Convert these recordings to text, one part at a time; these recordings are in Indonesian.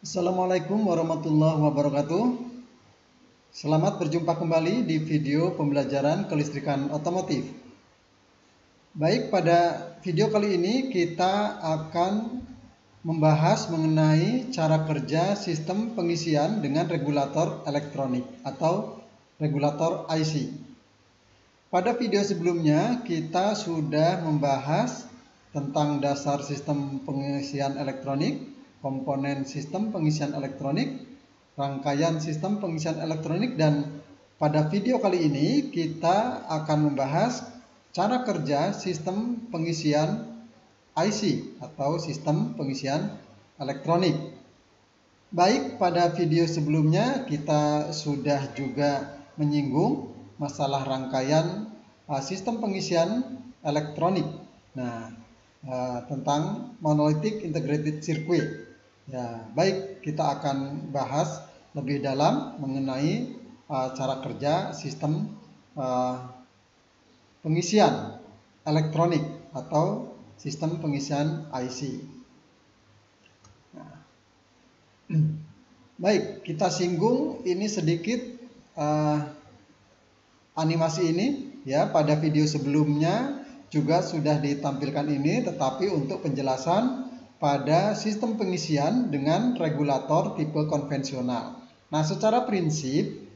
Assalamualaikum warahmatullahi wabarakatuh. Selamat berjumpa kembali di video pembelajaran kelistrikan otomotif. Baik, pada video kali ini kita akan membahas mengenai cara kerja sistem pengisian dengan regulator elektronik atau regulator IC. Pada video sebelumnya kita sudah membahas tentang dasar sistem pengisian elektronik, komponen sistem pengisian elektronik, rangkaian sistem pengisian elektronik, dan pada video kali ini kita akan membahas cara kerja sistem pengisian IC atau sistem pengisian elektronik. Baik, pada video sebelumnya kita sudah juga menyinggung masalah rangkaian sistem pengisian elektronik. Nah, tentang monolithic integrated circuit. Ya, baik, kita akan bahas lebih dalam mengenai cara kerja sistem pengisian elektronik atau sistem pengisian IC. Nah, baik, kita singgung ini sedikit animasi ini ya. Pada video sebelumnya juga sudah ditampilkan ini, tetapi untuk penjelasan pada sistem pengisian dengan regulator tipe konvensional. Nah, secara prinsip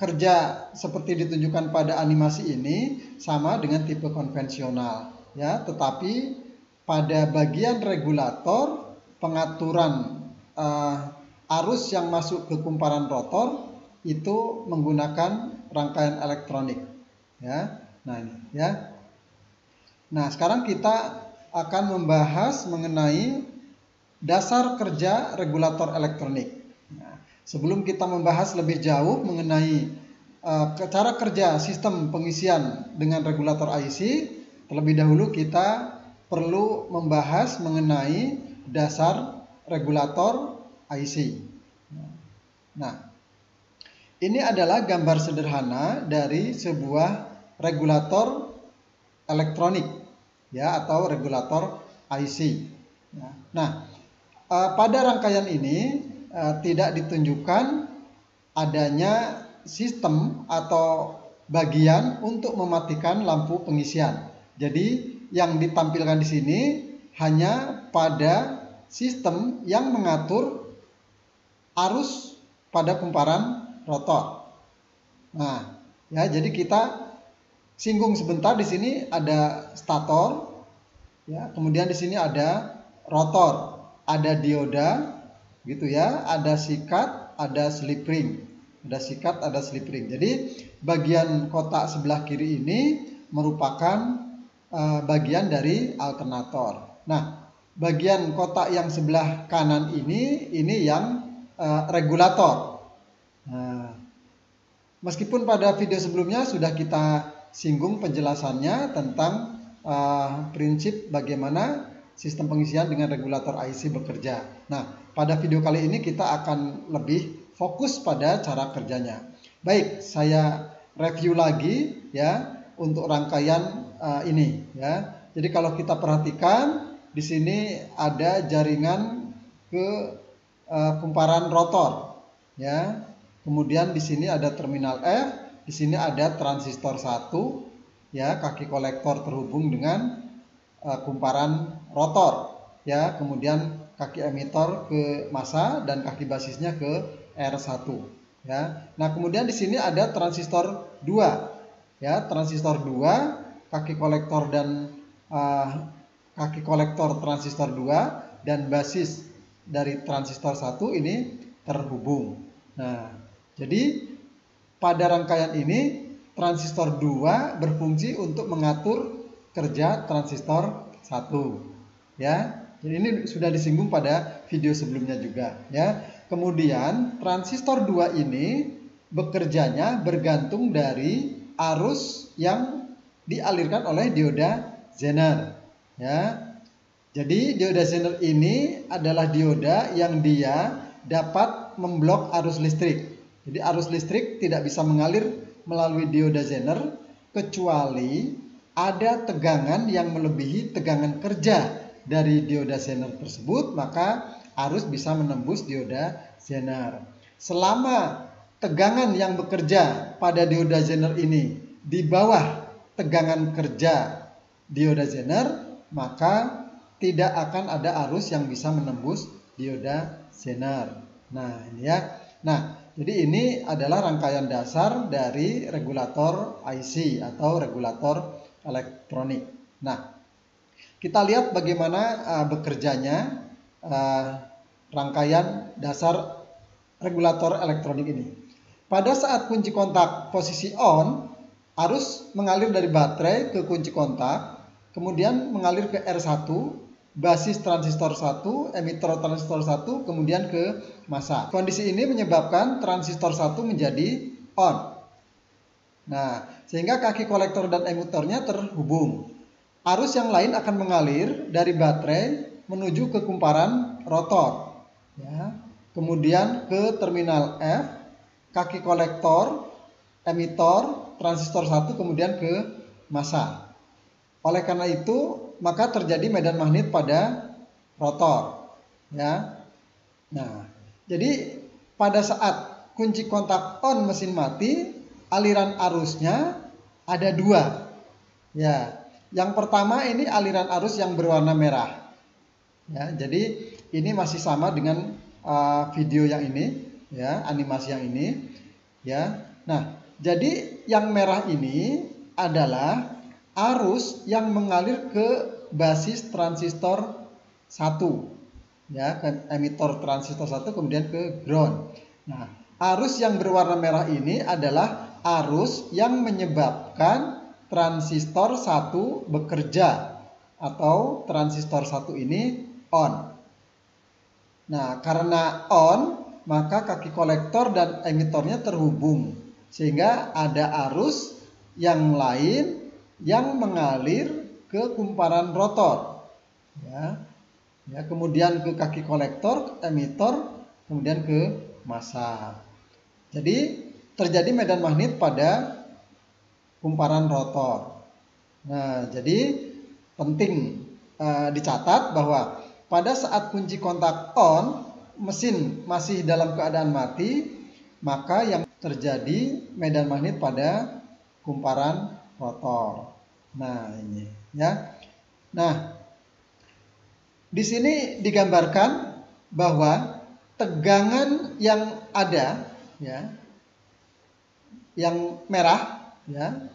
kerja seperti ditunjukkan pada animasi ini sama dengan tipe konvensional ya, tetapi pada bagian regulator pengaturan arus yang masuk ke kumparan rotor itu menggunakan rangkaian elektronik ya. Nah, ini ya. Nah, sekarang kita akan membahas mengenai dasar kerja regulator elektronik. Nah, sebelum kita membahas lebih jauh mengenai cara kerja sistem pengisian dengan regulator IC, terlebih dahulu kita perlu membahas mengenai dasar regulator IC. Nah, ini adalah gambar sederhana dari sebuah regulator elektronik ya, atau regulator IC. Nah, pada rangkaian ini tidak ditunjukkan adanya sistem atau bagian untuk mematikan lampu pengisian. Jadi yang ditampilkan di sini hanya pada sistem yang mengatur arus pada kumparan rotor. Nah, ya, jadi kita singgung sebentar. Di sini ada stator, ya, kemudian di sini ada rotor, ada dioda, gitu ya, ada sikat, ada slip ring, ada sikat, ada slip ring. Jadi bagian kotak sebelah kiri ini merupakan bagian dari alternator. Nah, bagian kotak yang sebelah kanan ini yang regulator. Nah, meskipun pada video sebelumnya sudah kita singgung penjelasannya tentang prinsip bagaimana sistem pengisian dengan regulator IC bekerja. Nah, pada video kali ini kita akan lebih fokus pada cara kerjanya. Baik, saya review lagi ya untuk rangkaian ini ya. Jadi kalau kita perhatikan di sini ada jaringan ke kumparan rotor ya. Kemudian di sini ada terminal F, di sini ada transistor 1 ya, kaki kolektor terhubung dengan kumparan rotor ya. Kemudian kaki emitor ke massa dan kaki basisnya ke R1 ya. Nah, kemudian di sini ada transistor 2 ya, transistor 2, kaki kolektor dan kaki kolektor transistor 2 dan basis dari transistor 1 ini terhubung. Nah, jadi pada rangkaian ini transistor 2 berfungsi untuk mengatur kerja transistor 1 ya. Jadi ini sudah disinggung pada video sebelumnya juga ya. Kemudian transistor 2 ini bekerjanya bergantung dari arus yang dialirkan oleh dioda Zener ya. Jadi dioda Zener ini adalah dioda yang dia dapat memblok arus listrik. Jadi arus listrik tidak bisa mengalir melalui dioda Zener kecuali ada tegangan yang melebihi tegangan kerja dari dioda Zener tersebut, maka arus bisa menembus dioda Zener. Selama tegangan yang bekerja pada dioda Zener ini di bawah tegangan kerja dioda Zener, maka tidak akan ada arus yang bisa menembus dioda Zener. Nah, ini ya. Nah, jadi ini adalah rangkaian dasar dari regulator IC atau regulator elektronik. Nah, kita lihat bagaimana bekerjanya rangkaian dasar regulator elektronik ini. Pada saat kunci kontak posisi on, arus mengalir dari baterai ke kunci kontak, kemudian mengalir ke R1, basis transistor 1, emitor transistor 1, kemudian ke massa. Kondisi ini menyebabkan transistor 1 menjadi on. Nah, sehingga kaki kolektor dan emitornya terhubung. Arus yang lain akan mengalir dari baterai menuju ke kumparan rotor. Ya. Kemudian ke terminal F, kaki kolektor, emitor, transistor 1, kemudian ke massa. Oleh karena itu, maka terjadi medan magnet pada rotor. Ya. Nah, jadi pada saat kunci kontak on mesin mati, aliran arusnya ada dua. Ya, yang pertama ini aliran arus yang berwarna merah. Ya, jadi ini masih sama dengan video yang ini, ya, animasi yang ini. Ya, nah, jadi yang merah ini adalah arus yang mengalir ke basis transistor 1, ya, ke emitor transistor 1, kemudian ke ground. Nah, arus yang berwarna merah ini adalah arus yang menyebabkan transistor 1 bekerja atau transistor 1 ini on. Nah, karena on, maka kaki kolektor dan emitornya terhubung sehingga ada arus yang lain yang mengalir ke kumparan rotor, ya, ya, kemudian ke kaki kolektor, emitor, kemudian ke massa. Jadi terjadi medan magnet pada kumparan rotor. Nah, jadi penting dicatat bahwa pada saat kunci kontak on, mesin masih dalam keadaan mati, maka yang terjadi medan magnet pada kumparan rotor. Nah, ini ya. Nah, di sini digambarkan bahwa tegangan yang ada, ya, yang merah, ya,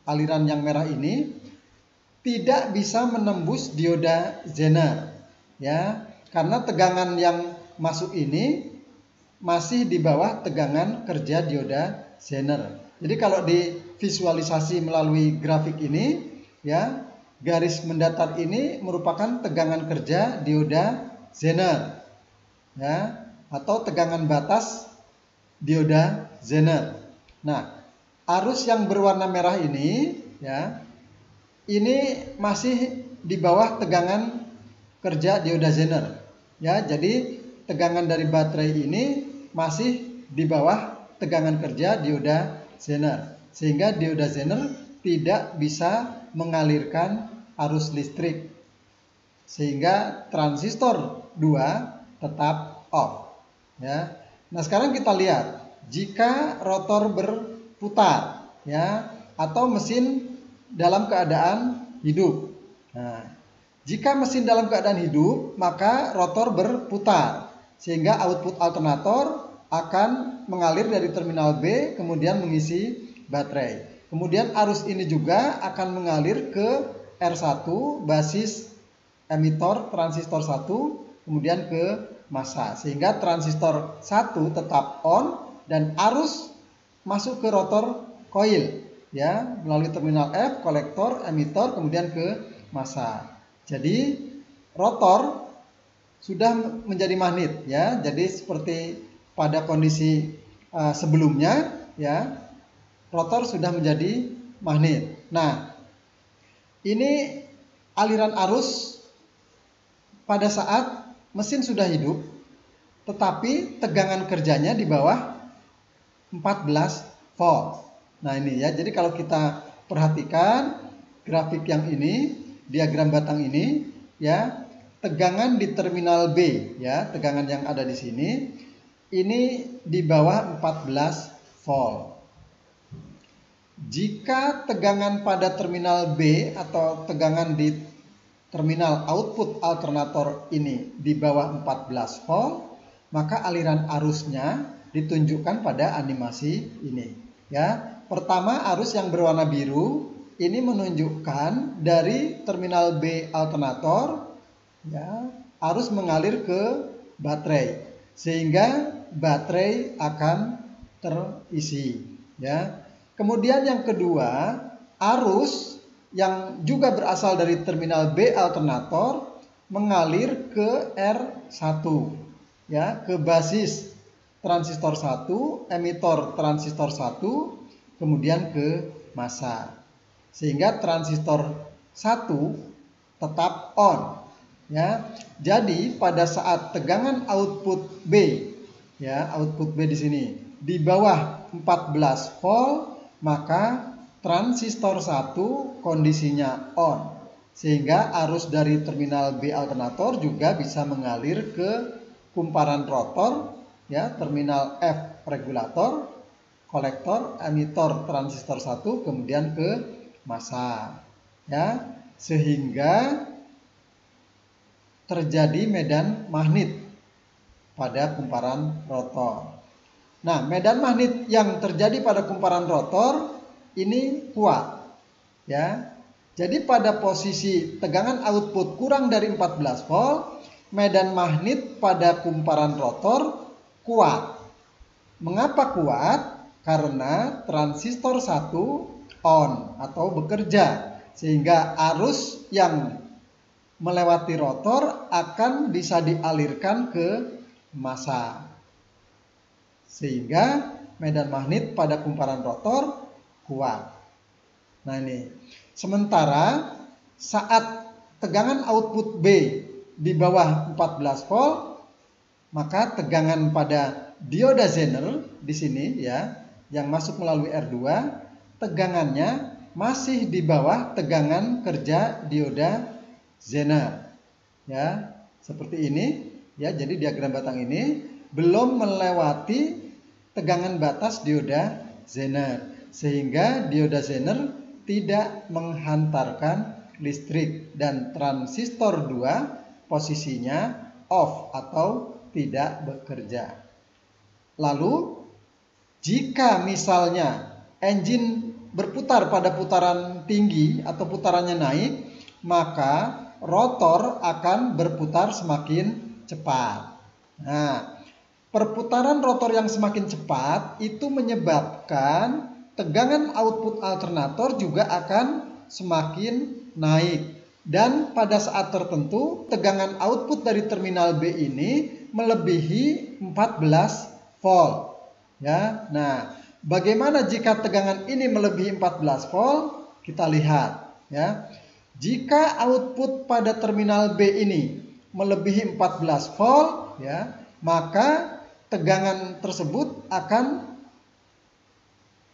aliran yang merah ini tidak bisa menembus dioda Zener, ya, karena tegangan yang masuk ini masih di bawah tegangan kerja dioda Zener. Jadi kalau divisualisasi melalui grafik ini, ya, garis mendatar ini merupakan tegangan kerja dioda Zener, ya, atau tegangan batas dioda Zener. Nah, arus yang berwarna merah ini, ya, ini masih di bawah tegangan kerja dioda Zener. Ya, jadi tegangan dari baterai ini masih di bawah tegangan kerja dioda Zener, sehingga dioda Zener tidak bisa mengalirkan arus listrik, sehingga transistor 2 tetap off. Ya. Nah, sekarang kita lihat jika rotor berputar, ya, atau mesin dalam keadaan hidup. Nah, jika mesin dalam keadaan hidup, maka rotor berputar, sehingga output alternator akan mengalir dari terminal B kemudian mengisi baterai. Kemudian arus ini juga akan mengalir ke R1 basis emitor transistor 1 kemudian ke massa, sehingga transistor 1 tetap on dan arus masuk ke rotor coil, ya, melalui terminal F, kolektor, emitor, kemudian ke massa. Jadi rotor sudah menjadi magnet, ya. Jadi seperti pada kondisi sebelumnya, ya, rotor sudah menjadi magnet. Nah, ini aliran arus pada saat mesin sudah hidup, tetapi tegangan kerjanya di bawah 14 volt. Nah, ini ya, jadi kalau kita perhatikan grafik yang ini, diagram batang ini, ya, tegangan di terminal B ya, tegangan yang ada di sini ini di bawah 14 volt. Jika tegangan pada terminal B atau tegangan di terminal output alternator ini di bawah 14 volt, maka aliran arusnya ditunjukkan pada animasi ini ya. Pertama, arus yang berwarna biru ini menunjukkan dari terminal B alternator ya, arus mengalir ke baterai sehingga baterai akan terisi ya. Kemudian yang kedua, arus yang juga berasal dari terminal B alternator mengalir ke R1 ya, ke basis transistor 1, emitor transistor 1, kemudian ke massa. Sehingga transistor 1 tetap on ya. Jadi pada saat tegangan output B ya, output B di sini di bawah 14 volt, maka transistor 1 kondisinya on. Sehingga arus dari terminal B alternator juga bisa mengalir ke kumparan rotor ya, terminal F regulator, kolektor, emitor transistor 1, kemudian ke massa ya, sehingga terjadi medan magnet pada kumparan rotor. Nah, medan magnet yang terjadi pada kumparan rotor ini kuat ya. Jadi pada posisi tegangan output kurang dari 14 volt, medan magnet pada kumparan rotor kuat. Mengapa kuat? Karena transistor 1 on atau bekerja, sehingga arus yang melewati rotor akan bisa dialirkan ke massa. Sehingga medan magnet pada kumparan rotor kuat. Nah ini. Sementara saat tegangan output B di bawah 14 volt, maka tegangan pada dioda Zener di sini ya, yang masuk melalui R2, tegangannya masih di bawah tegangan kerja dioda Zener. Ya, seperti ini ya. Jadi diagram batang ini belum melewati tegangan batas dioda Zener, sehingga dioda Zener tidak menghantarkan listrik dan transistor 2 posisinya off atau tidak bekerja. Lalu jika misalnya engine berputar pada putaran tinggi atau putarannya naik, maka rotor akan berputar semakin cepat. Nah, perputaran rotor yang semakin cepat itu menyebabkan tegangan output alternator juga akan semakin naik. Dan pada saat tertentu tegangan output dari terminal B ini melebihi 14 volt. Ya. Nah, bagaimana jika tegangan ini melebihi 14 volt? Kita lihat ya. Jika output pada terminal B ini melebihi 14 volt ya, maka tegangan tersebut akan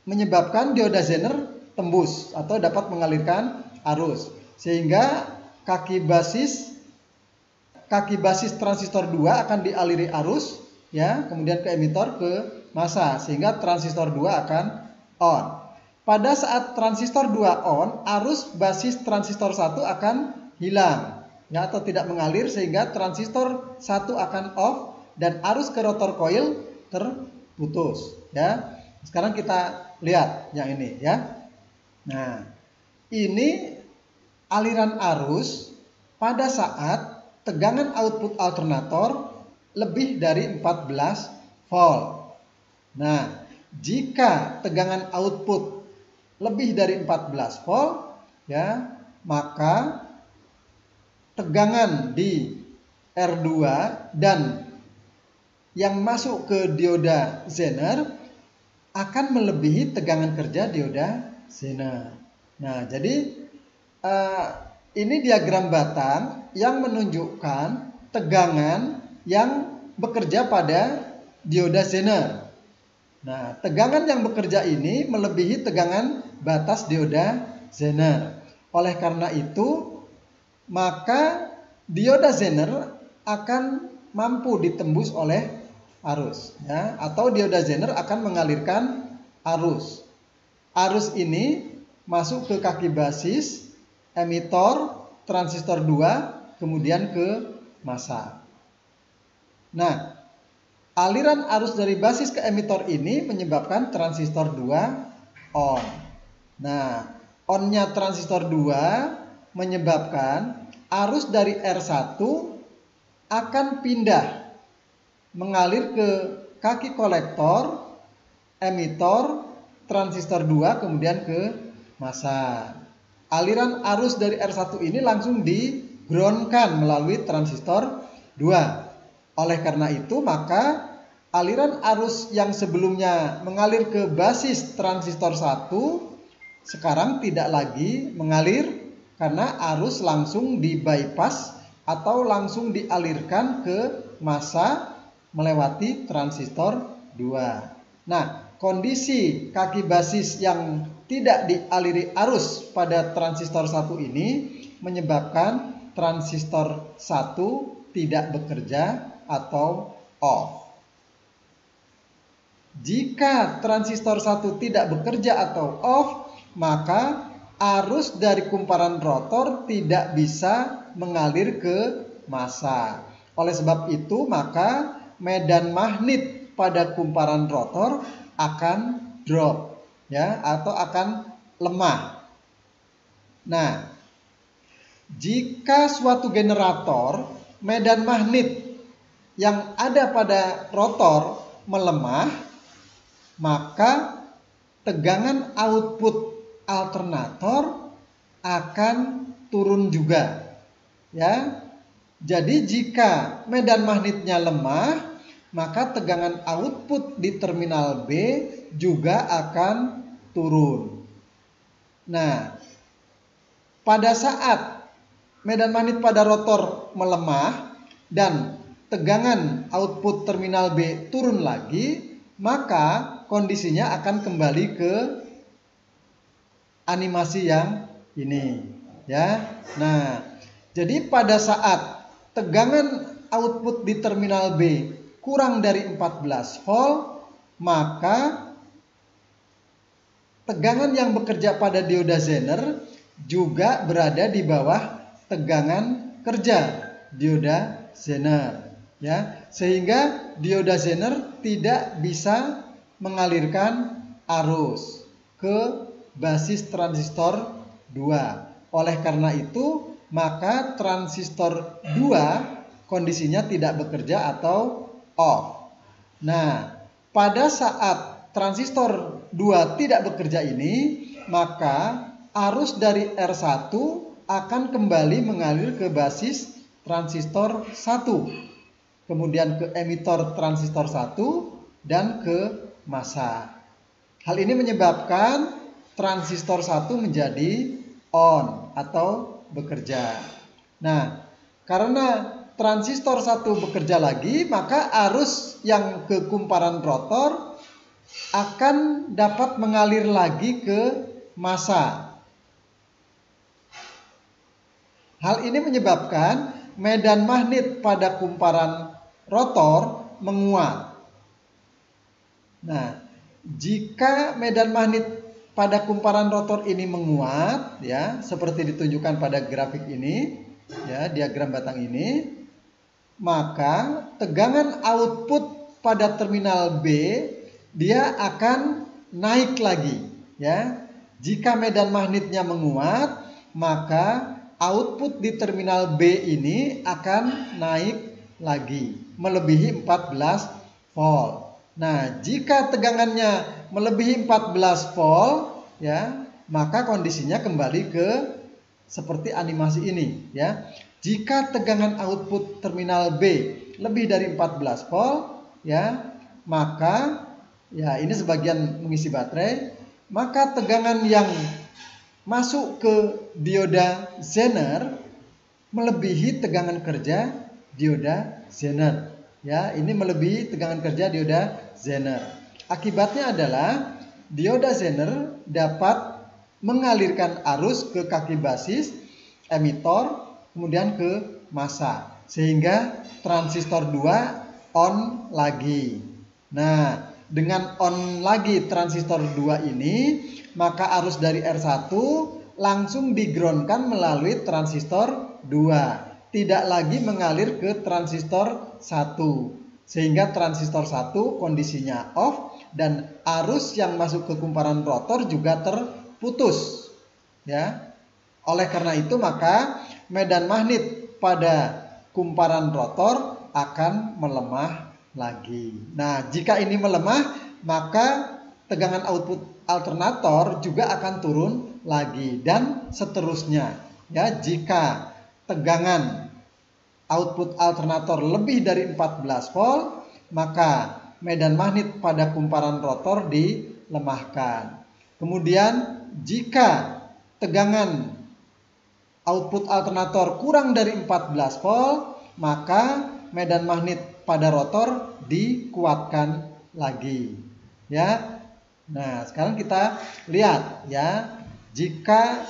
menyebabkan dioda Zener tembus atau dapat mengalirkan arus, sehingga kaki basis transistor 2 akan dialiri arus ya, kemudian ke emitor ke massa, sehingga transistor 2 akan on. Pada saat transistor 2 on, arus basis transistor 1 akan hilang ya, atau tidak mengalir, sehingga transistor 1 akan off dan arus ke rotor coil terputus ya. Sekarang kita lihat yang ini ya. Nah, ini aliran arus pada saat tegangan output alternator lebih dari 14 volt. Nah, jika tegangan output lebih dari 14 volt ya, maka tegangan di R2 dan yang masuk ke dioda Zener akan melebihi tegangan kerja dioda Zener. Nah, jadi ini diagram batang yang menunjukkan tegangan yang bekerja pada dioda Zener. Nah, tegangan yang bekerja ini melebihi tegangan batas dioda Zener. Oleh karena itu, maka dioda Zener akan mampu ditembus oleh arus, ya, atau dioda Zener akan mengalirkan arus. Arus ini masuk ke kaki basis, emitor, transistor 2, kemudian ke massa. Nah, aliran arus dari basis ke emitor ini menyebabkan transistor 2 on. Nah, onnya transistor 2 menyebabkan arus dari R1 akan pindah mengalir ke kaki kolektor, emitor, transistor 2, kemudian ke massa. Aliran arus dari R1 ini langsung di-groundkan melalui transistor 2. Oleh karena itu, maka aliran arus yang sebelumnya mengalir ke basis transistor 1 sekarang tidak lagi mengalir karena arus langsung di-bypass atau langsung dialirkan ke massa melewati transistor 2. Nah, kondisi kaki basis yang tidak dialiri arus pada transistor 1 ini menyebabkan transistor 1 tidak bekerja atau off. Jika transistor 1 tidak bekerja atau off, maka arus dari kumparan rotor tidak bisa mengalir ke massa. Oleh sebab itu, maka medan magnet pada kumparan rotor akan drop, ya, atau akan lemah. Nah, jika suatu generator medan magnet yang ada pada rotor melemah, maka tegangan output alternator akan turun juga, ya. Jadi jika medan magnetnya lemah, maka tegangan output di terminal B juga akan turun. Nah, pada saat medan magnet pada rotor melemah dan tegangan output terminal B turun lagi, maka kondisinya akan kembali ke animasi yang ini, ya. Nah, jadi pada saat tegangan output di terminal B kurang dari 14 volt, maka tegangan yang bekerja pada dioda Zener juga berada di bawah tegangan kerja dioda Zener, ya. Sehingga dioda Zener tidak bisa mengalirkan arus ke basis transistor 2. Oleh karena itu, maka transistor 2 kondisinya tidak bekerja atau off. Nah, pada saat transistor 2 tidak bekerja ini, maka arus dari R1 akan kembali mengalir ke basis transistor 1, kemudian ke emitor transistor 1, dan ke massa. Hal ini menyebabkan transistor 1 menjadi on atau bekerja. Nah, karena transistor 1 bekerja lagi, maka arus yang ke kumparan rotor akan dapat mengalir lagi ke massa. Hal ini menyebabkan medan magnet pada kumparan rotor menguat. Nah, jika medan magnet pada kumparan rotor ini menguat, ya, seperti ditunjukkan pada grafik ini, ya, diagram batang ini, maka tegangan output pada terminal B dia akan naik lagi, ya. Jika medan magnetnya menguat, maka output di terminal B ini akan naik lagi melebihi 14 volt. Nah, jika tegangannya melebihi 14 volt, ya, maka kondisinya kembali ke seperti animasi ini, ya. Jika tegangan output terminal B lebih dari 14 volt, ya, maka, ya, ini sebagian mengisi baterai, maka tegangan yang masuk ke dioda Zener melebihi tegangan kerja dioda Zener. Ya, ini melebihi tegangan kerja dioda Zener. Akibatnya adalah dioda Zener dapat mengalirkan arus ke kaki basis, emitor, kemudian ke massa, sehingga transistor 2 on lagi. Nah, dengan on lagi transistor 2 ini, maka arus dari R1 langsung di-ground-kan melalui transistor 2. Tidak lagi mengalir ke transistor 1. Sehingga transistor 1 kondisinya off dan arus yang masuk ke kumparan rotor juga terputus. Ya. Oleh karena itu maka medan magnet pada kumparan rotor akan melemah lagi. Nah, jika ini melemah, maka tegangan output alternator juga akan turun lagi dan seterusnya. Ya, jika tegangan output alternator lebih dari 14 volt, maka medan magnet pada kumparan rotor dilemahkan. Kemudian jika tegangan output alternator kurang dari 14 volt, maka medan magnet pada rotor dikuatkan lagi. Ya. Nah, sekarang kita lihat ya, jika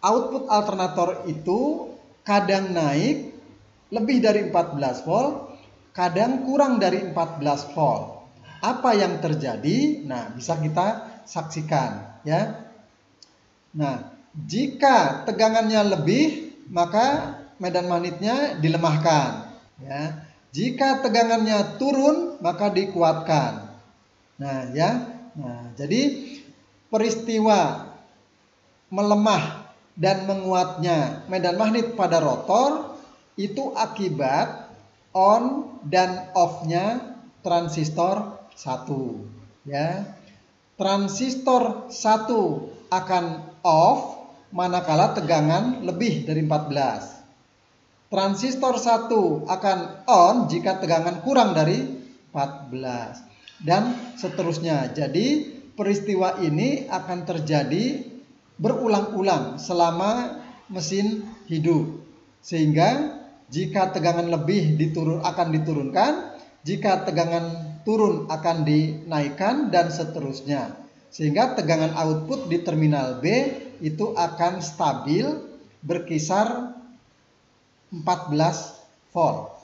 output alternator itu kadang naik lebih dari 14 volt, kadang kurang dari 14 volt. Apa yang terjadi? Nah, bisa kita saksikan ya. Nah, jika tegangannya lebih, maka medan magnetnya dilemahkan ya. Jika tegangannya turun, maka dikuatkan. Nah, ya. Nah, jadi peristiwa melemah dan menguatnya medan magnet pada rotor itu akibat on dan off-nya transistor 1 ya. Transistor 1 akan off manakala tegangan lebih dari 14. Transistor 1 akan on jika tegangan kurang dari 14 dan seterusnya. Jadi peristiwa ini akan terjadi berulang-ulang selama mesin hidup. Sehingga jika tegangan lebih akan diturunkan, jika tegangan turun akan dinaikkan dan seterusnya. Sehingga tegangan output di terminal B itu akan stabil berkisar 14 volt.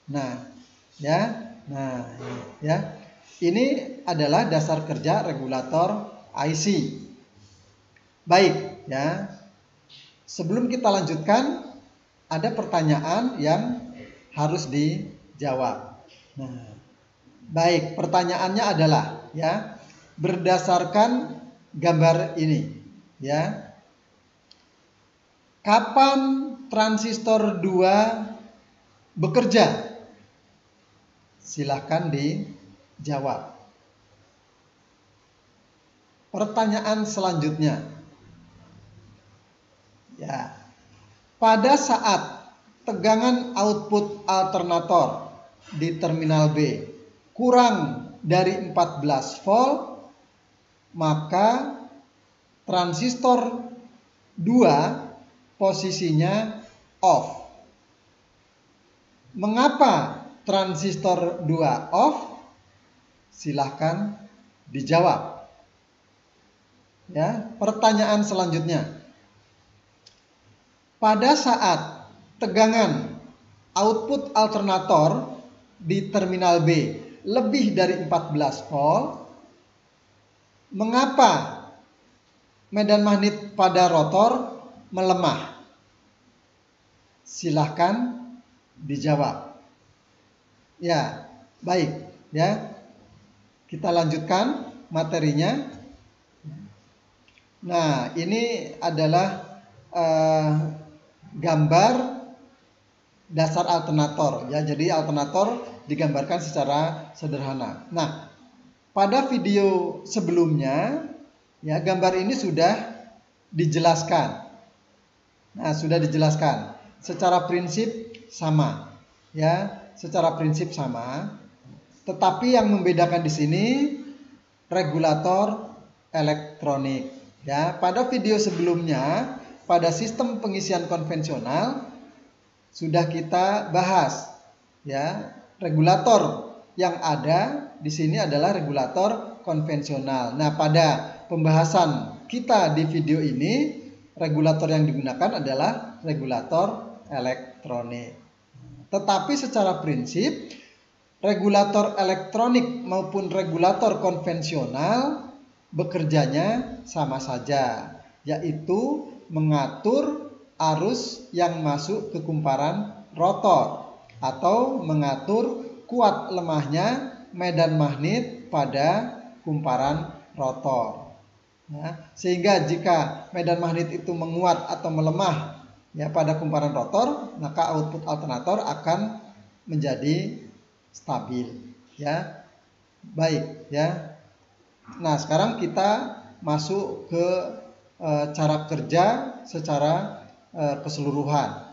Nah, ya. Nah, ya. Ini adalah dasar kerja regulator IC. Baik, ya. Sebelum kita lanjutkan, ada pertanyaan yang harus dijawab. Nah, baik, pertanyaannya adalah ya, berdasarkan gambar ini, ya. Kapan transistor 2 bekerja? Silahkan dijawab. Pertanyaan selanjutnya. Ya. Pada saat tegangan output alternator di terminal B kurang dari 14 volt, maka transistor 2 posisinya off. Mengapa transistor 2 off? Silahkan dijawab. Ya, pertanyaan selanjutnya. Pada saat tegangan output alternator di terminal B lebih dari 14 volt, mengapa medan magnet pada rotor melemah? Silahkan dijawab. Ya, baik ya. Kita lanjutkan materinya. Nah, ini adalah gambar dasar alternator ya. Jadi alternator digambarkan secara sederhana. Nah, pada video sebelumnya ya, gambar ini sudah dijelaskan. Nah, sudah dijelaskan. Secara prinsip sama ya, secara prinsip sama. Tetapi yang membedakan di sini regulator elektronik ya. Pada video sebelumnya, pada sistem pengisian konvensional sudah kita bahas ya, regulator yang ada di sini adalah regulator konvensional. Nah, pada pembahasan kita di video ini regulator yang digunakan adalah regulator elektronik. Tetapi secara prinsip, regulator elektronik maupun regulator konvensional bekerjanya sama saja, yaitu mengatur arus yang masuk ke kumparan rotor atau mengatur kuat lemahnya medan magnet pada kumparan rotor. Ya, sehingga jika medan magnet itu menguat atau melemah ya pada kumparan rotor, maka output alternator akan menjadi stabil. Ya, baik ya. Nah, sekarang kita masuk ke cara kerja secara keseluruhan.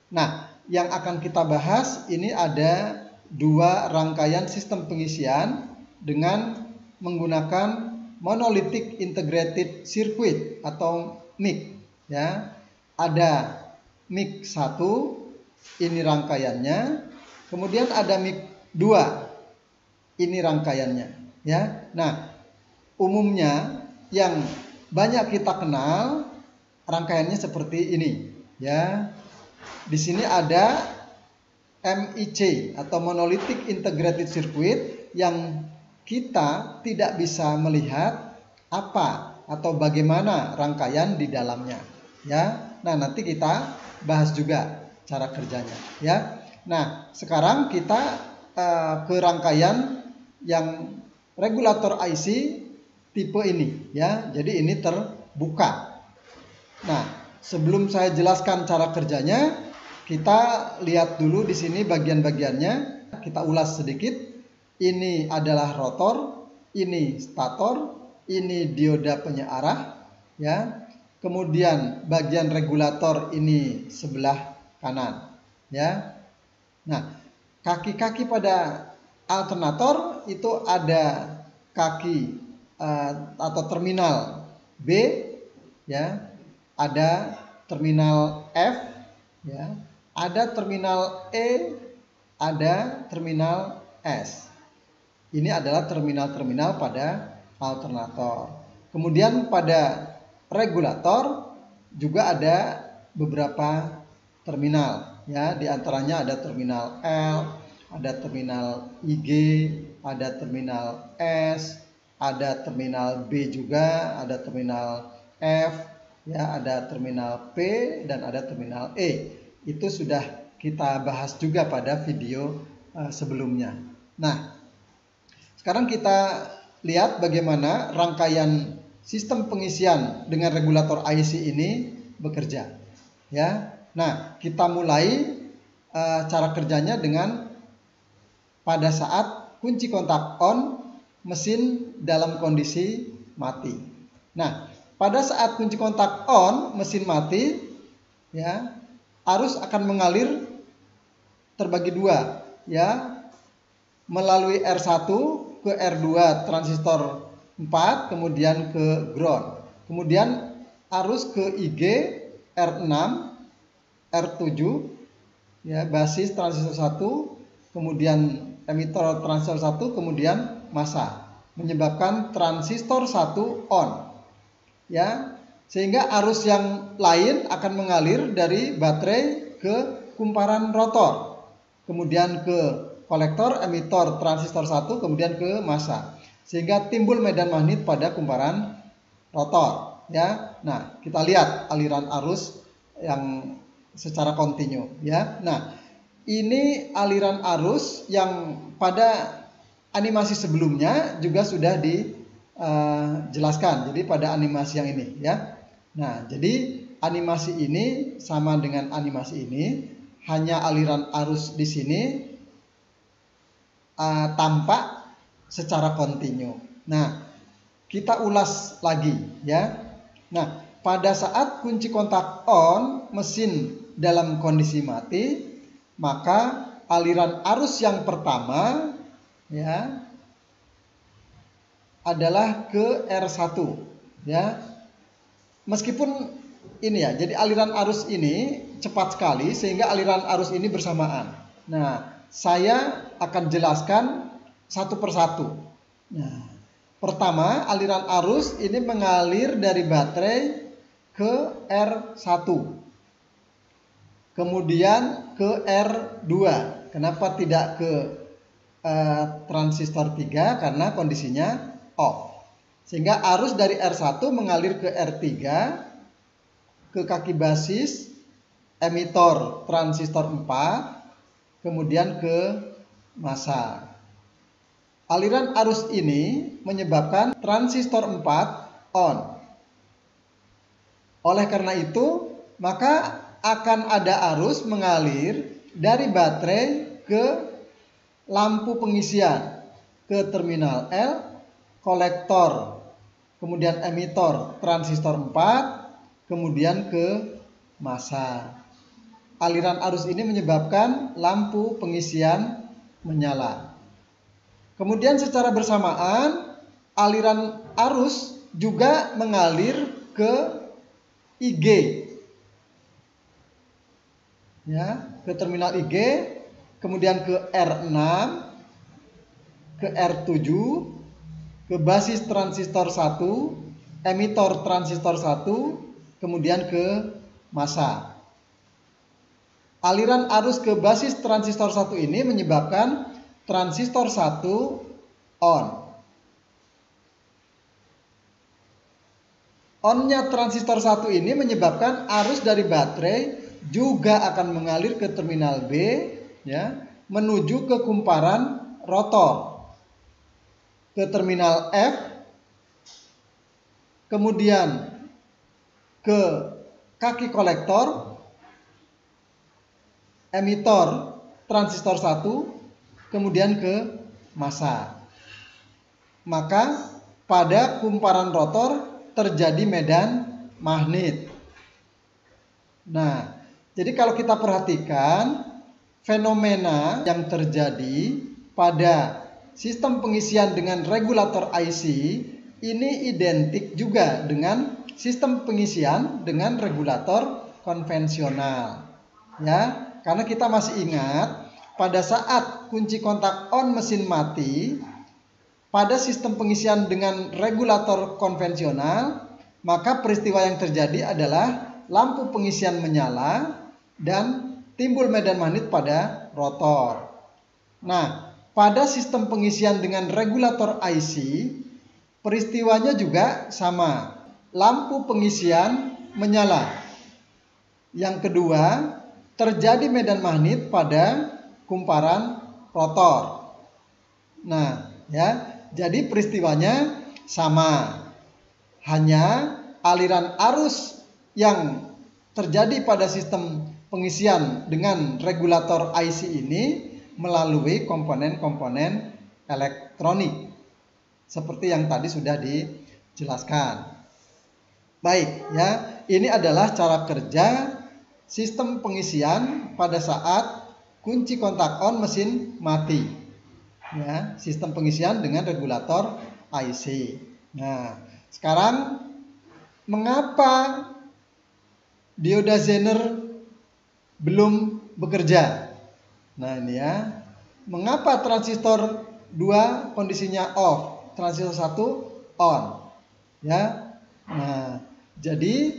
Nah, yang akan kita bahas ini ada dua rangkaian sistem pengisian dengan menggunakan monolithic integrated circuit atau MIC. Ya, ada MIC 1, ini rangkaiannya. Kemudian ada MIC 2, ini rangkaiannya. Ya, nah umumnya yang banyak kita kenal rangkaiannya seperti ini. Ya, di sini ada MIC atau monolithic integrated circuit yang kita tidak bisa melihat apa atau bagaimana rangkaian di dalamnya. Ya, nah nanti kita bahas juga cara kerjanya. Ya, nah sekarang kita ke rangkaian yang regulator IC tipe ini. Ya, jadi ini terbuka. Nah, sebelum saya jelaskan cara kerjanya, kita lihat dulu di sini bagian-bagiannya. Kita ulas sedikit. Ini adalah rotor, ini stator, ini dioda penyearah, ya. Kemudian bagian regulator ini sebelah kanan, ya. Nah, kaki-kaki pada alternator itu ada kaki atau terminal B, ya. Ada terminal F, ya. Ada terminal E, ada terminal S. Ini adalah terminal-terminal pada alternator. Kemudian pada regulator juga ada beberapa terminal, ya. Di antaranya ada terminal L, ada terminal IG, ada terminal S, ada terminal B juga, ada terminal F, ya, ada terminal P dan ada terminal E. Itu sudah kita bahas juga pada video sebelumnya. Nah, sekarang kita lihat bagaimana rangkaian sistem pengisian dengan regulator IC ini bekerja. Ya, nah kita mulai cara kerjanya dengan pada saat kunci kontak on, mesin dalam kondisi mati. Nah, pada saat kunci kontak on, mesin mati, ya, arus akan mengalir terbagi dua, ya, melalui R1 ke R2 transistor 4, kemudian ke ground. Kemudian arus ke IG R6, R7, ya, basis transistor 1, kemudian emitter transistor 1, kemudian massa, menyebabkan transistor 1 on. Ya, sehingga arus yang lain akan mengalir dari baterai ke kumparan rotor, kemudian ke kolektor emitor transistor 1, kemudian ke massa, sehingga timbul medan magnet pada kumparan rotor. Ya, nah kita lihat aliran arus yang secara kontinu. Ya, nah ini aliran arus yang pada animasi sebelumnya juga sudah dijelaskan. Jadi pada animasi yang ini, ya. Nah, jadi animasi ini sama dengan animasi ini, hanya aliran arus di sini tampak secara kontinu. Nah, kita ulas lagi, ya. Nah, pada saat kunci kontak on, mesin dalam kondisi mati, maka aliran arus yang pertama, ya, adalah ke R1, ya. Meskipun ini ya, jadi aliran arus ini cepat sekali sehingga aliran arus ini bersamaan. Nah, saya akan jelaskan satu persatu. Nah, pertama, aliran arus ini mengalir dari baterai ke R1. Kemudian ke R2. Kenapa tidak ke transistor 3? Karena kondisinya off. Sehingga arus dari R1 mengalir ke R3, ke kaki basis emitor transistor 4, kemudian ke massa. Aliran arus ini menyebabkan transistor 4 on. Oleh karena itu, maka akan ada arus mengalir dari baterai ke lampu pengisian, ke terminal L, kolektor, kemudian emitor transistor 4, kemudian ke massa. Aliran arus ini menyebabkan lampu pengisian menyala. Kemudian secara bersamaan aliran arus juga mengalir ke IG, ya, ke terminal IG, kemudian ke R6, ke R7, ke basis transistor 1, emitor transistor 1, kemudian ke massa. Aliran arus ke basis transistor 1 ini menyebabkan transistor 1 on. Onnya transistor 1 ini menyebabkan arus dari baterai juga akan mengalir ke terminal B, ya, menuju ke kumparan rotor, ke terminal F, kemudian ke kaki kolektor, emitor transistor 1, kemudian ke massa. Maka pada kumparan rotor terjadi medan magnet. Nah, jadi kalau kita perhatikan fenomena yang terjadi pada sistem pengisian dengan regulator IC ini identik juga dengan sistem pengisian dengan regulator konvensional. Ya, karena kita masih ingat pada saat kunci kontak on mesin mati pada sistem pengisian dengan regulator konvensional, maka peristiwa yang terjadi adalah lampu pengisian menyala dan timbul medan magnet pada rotor. Nah, pada sistem pengisian dengan regulator IC, peristiwanya juga sama. Lampu pengisian menyala. Yang kedua, terjadi medan magnet pada kumparan rotor. Nah, ya, jadi peristiwanya sama. Hanya aliran arus yang terjadi pada sistem pengisian dengan regulator IC ini melalui komponen-komponen elektronik. Seperti yang tadi sudah dijelaskan. Baik, ya, ini adalah cara kerja sistem pengisian pada saat kunci kontak on mesin mati. Ya, sistem pengisian dengan regulator IC. Nah, sekarang mengapa dioda Zener belum bekerja? Nah, ini ya. Mengapa transistor 2 kondisinya off, transistor 1 on? Ya. Nah, jadi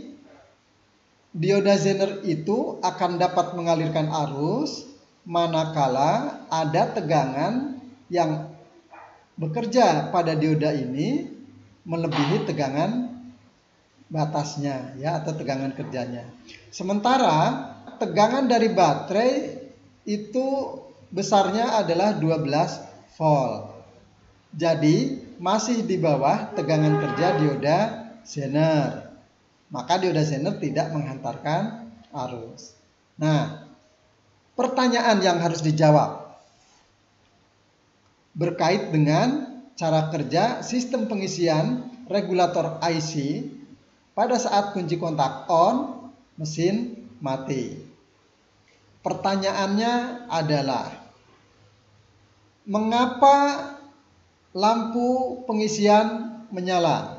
dioda Zener itu akan dapat mengalirkan arus manakala ada tegangan yang bekerja pada dioda ini melebihi tegangan batasnya, ya, atau tegangan kerjanya. Sementara tegangan dari baterai itu besarnya adalah 12 volt. Jadi masih di bawah tegangan kerja dioda Zener. Maka dioda Zener tidak menghantarkan arus. Nah, pertanyaan yang harus dijawab berkait dengan cara kerja sistem pengisian regulator IC pada saat kunci kontak on mesin mati. Pertanyaannya adalah, mengapa lampu pengisian menyala?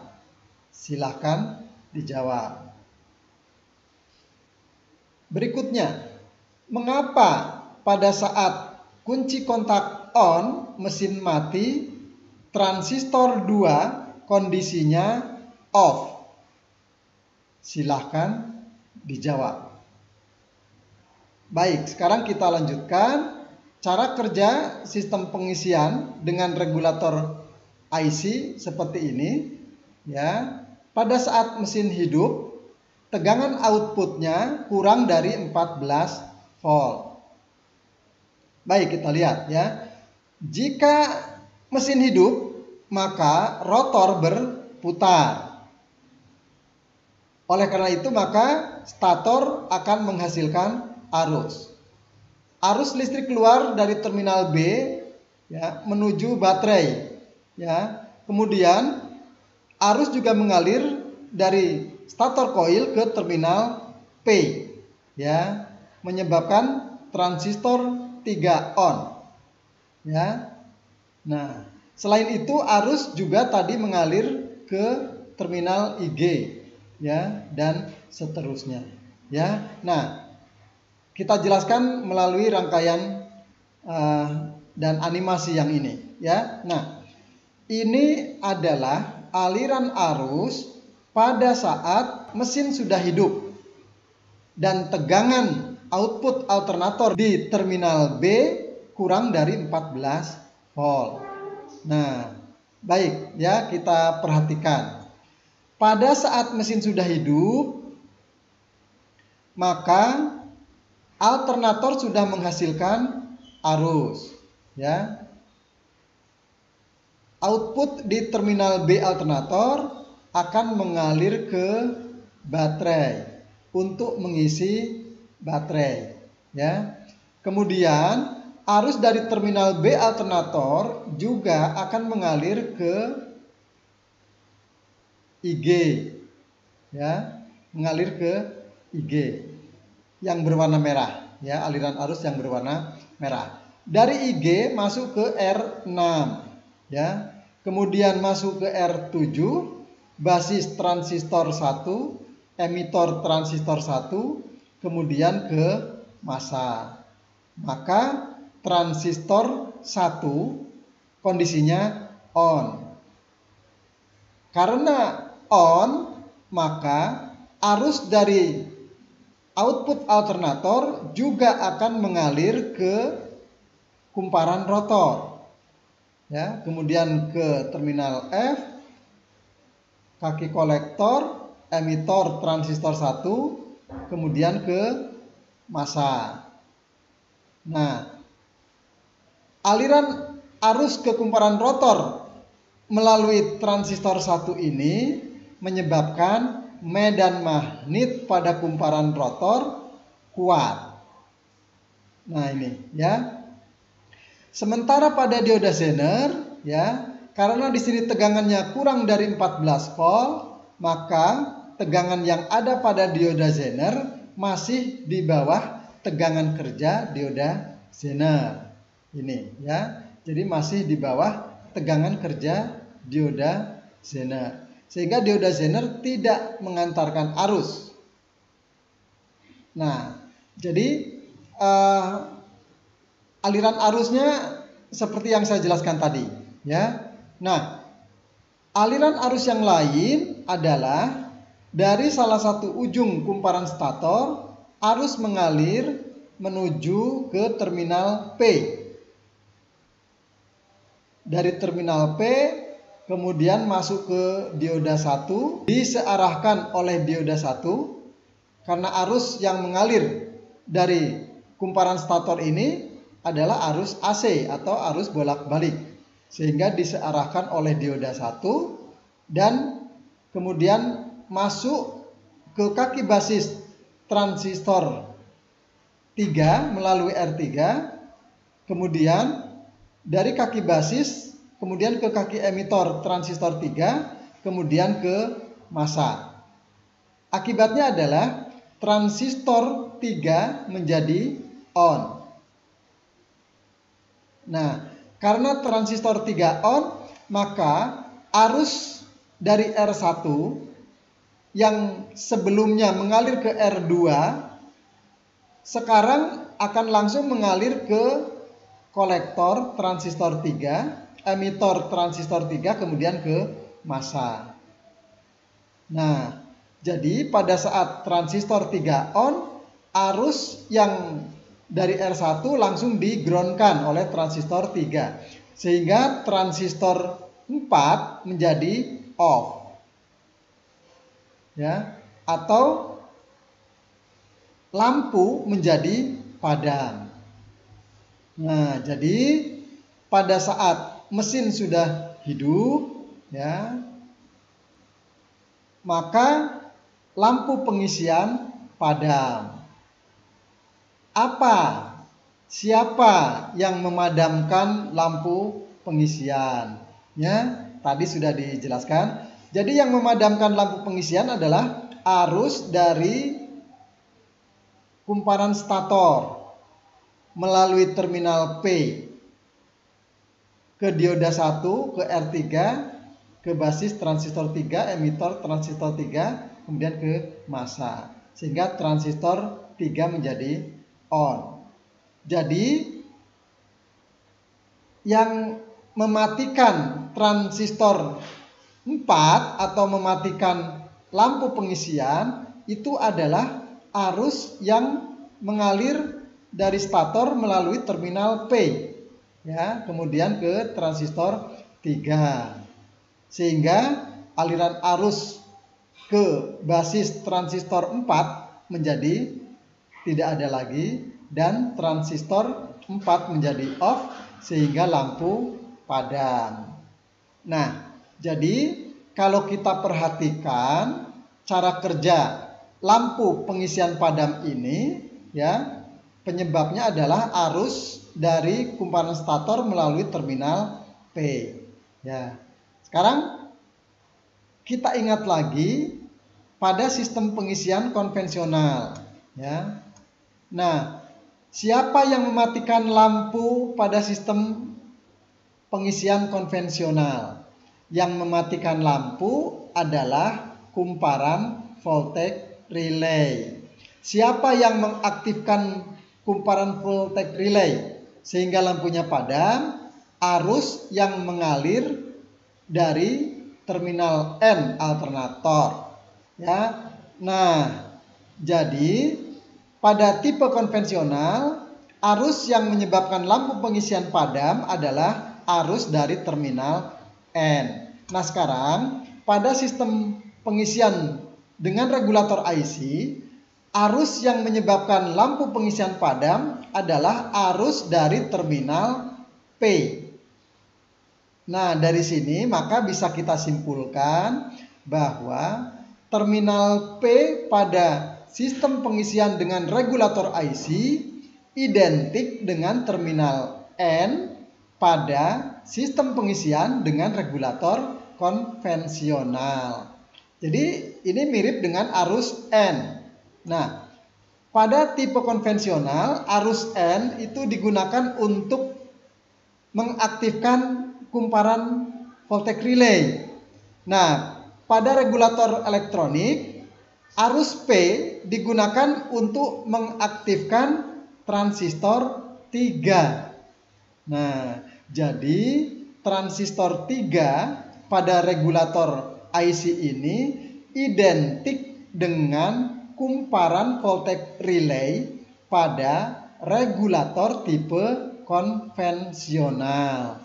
Silahkan dijawab. Berikutnya, mengapa pada saat kunci kontak on mesin mati transistor 2 kondisinya off? Silahkan dijawab. Baik, sekarang kita lanjutkan cara kerja sistem pengisian dengan regulator IC seperti ini. Ya, pada saat mesin hidup, tegangan outputnya kurang dari 14 volt. Baik, kita lihat ya. Jika mesin hidup, maka rotor berputar. Oleh karena itu, maka stator akan menghasilkan arus. Arus listrik keluar dari terminal B ya, menuju baterai. Ya. Kemudian arus juga mengalir dari stator koil ke terminal P. Ya, menyebabkan transistor 3 on. Ya. Nah, selain itu arus juga tadi mengalir ke terminal IG ya, dan seterusnya. Ya. Nah, kita jelaskan melalui rangkaian dan animasi yang ini ya. Nah, ini adalah aliran arus pada saat mesin sudah hidup dan tegangan output alternator di terminal B kurang dari 14 volt. Nah, baik ya, kita perhatikan. Pada saat mesin sudah hidup, maka alternator sudah menghasilkan arus ya. Output di terminal B alternator akan mengalir ke baterai untuk mengisi baterai ya. Kemudian arus dari terminal B alternator juga akan mengalir ke IG ya, mengalir ke IG yang berwarna merah ya, aliran arus yang berwarna merah. Dari IG masuk ke R6 ya. Kemudian masuk ke R7, basis transistor 1, emitor transistor 1, kemudian ke massa. Maka transistor 1 kondisinya on. Karena on, maka arus dari output alternator juga akan mengalir ke kumparan rotor. Ya, kemudian ke terminal F, kaki kolektor, emitor transistor 1, kemudian ke massa. Nah, aliran arus ke kumparan rotor melalui transistor 1 ini menyebabkan medan magnet pada kumparan rotor kuat. Nah, ini ya. Sementara pada dioda Zener ya, karena di sini tegangannya kurang dari 14 volt, maka tegangan yang ada pada dioda Zener masih di bawah tegangan kerja dioda Zener. Ini ya. Jadi masih di bawah tegangan kerja dioda Zener. Sehingga dioda Zener tidak mengantarkan arus. Nah, jadi aliran arusnya seperti yang saya jelaskan tadi, ya. Nah, aliran arus yang lain adalah dari salah satu ujung kumparan stator, arus mengalir menuju ke terminal P. Dari terminal P kemudian masuk ke dioda 1, disearahkan oleh dioda 1 karena arus yang mengalir dari kumparan stator ini adalah arus AC atau arus bolak-balik, sehingga disearahkan oleh dioda 1 dan kemudian masuk ke kaki basis transistor 3 melalui R3, kemudian dari kaki basis kemudian ke kaki emitor transistor 3, kemudian ke massa. Akibatnya adalah transistor 3 menjadi on. Nah, karena transistor 3 on, maka arus dari R1 yang sebelumnya mengalir ke R2 sekarang akan langsung mengalir ke kolektor transistor 3, emitor transistor 3, kemudian ke massa. Nah, Jadi pada saat transistor 3 on, arus yang dari R1 langsung di-ground-kan oleh transistor 3. Sehingga transistor 4 menjadi off. Ya, atau lampu menjadi padam. Nah, jadi pada saat mesin sudah hidup, ya, maka lampu pengisian padam. Siapa yang memadamkan lampu pengisian? Ya, tadi sudah dijelaskan. Jadi yang memadamkan lampu pengisian adalah arus dari kumparan stator melalui terminal P ke dioda 1, ke R3, ke basis transistor 3, emitor transistor 3, kemudian ke massa. Sehingga transistor 3 menjadi on. Jadi yang mematikan transistor 4 atau mematikan lampu pengisian itu adalah arus yang mengalir dari stator melalui terminal P, ya, kemudian ke transistor 3. Sehingga aliran arus ke basis transistor 4 menjadi tidak ada lagi dan transistor 4 menjadi off sehingga lampu padam. Nah, jadi kalau kita perhatikan cara kerja lampu pengisian padam ini, ya, penyebabnya adalah arus dari kumparan stator melalui terminal P. Ya. Sekarang kita ingat lagi pada sistem pengisian konvensional, ya. Nah, siapa yang mematikan lampu pada sistem pengisian konvensional? Yang mematikan lampu adalah kumparan voltage relay. Siapa yang mengaktifkan kumparan voltage relay sehingga lampunya padam? Arus yang mengalir dari terminal N alternator. Ya. Nah, jadi pada tipe konvensional, arus yang menyebabkan lampu pengisian padam adalah arus dari terminal N. Nah, sekarang pada sistem pengisian dengan regulator IC, arus yang menyebabkan lampu pengisian padam adalah arus dari terminal P. Nah, dari sini maka bisa kita simpulkan bahwa terminal P pada sistem pengisian dengan regulator IC identik dengan terminal N pada sistem pengisian dengan regulator konvensional. Jadi ini mirip dengan arus N. Nah, pada tipe konvensional arus N itu digunakan untuk mengaktifkan kumparan voltage relay. Nah, pada regulator elektronik arus P digunakan untuk mengaktifkan transistor 3. Nah, jadi transistor 3 pada regulator IC ini identik dengan kumparan voltage relay pada regulator tipe konvensional.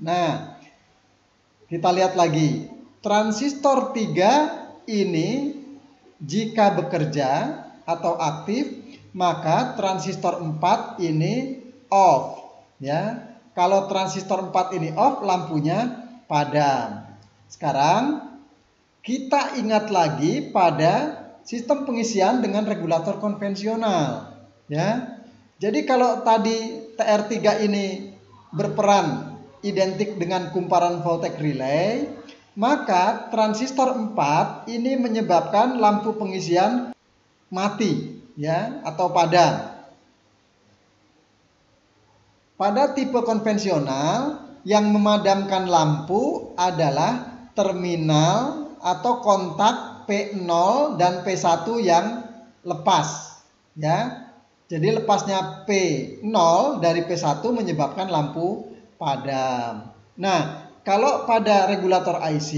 Nah, kita lihat lagi. Transistor 3 ini jika bekerja atau aktif, maka transistor 4 ini off, ya. Kalau transistor 4 ini off, lampunya padam. Sekarang kita ingat lagi pada sistem pengisian dengan regulator konvensional, ya. Jadi kalau tadi TR3 ini berperan identik dengan kumparan voltage relay, maka transistor 4 ini menyebabkan lampu pengisian mati, ya, atau padam. Pada tipe konvensional yang memadamkan lampu adalah terminal atau kontak P0 dan P1 yang lepas, ya. Jadi lepasnya P0 dari P1 menyebabkan lampu padam. Nah, kalau pada regulator IC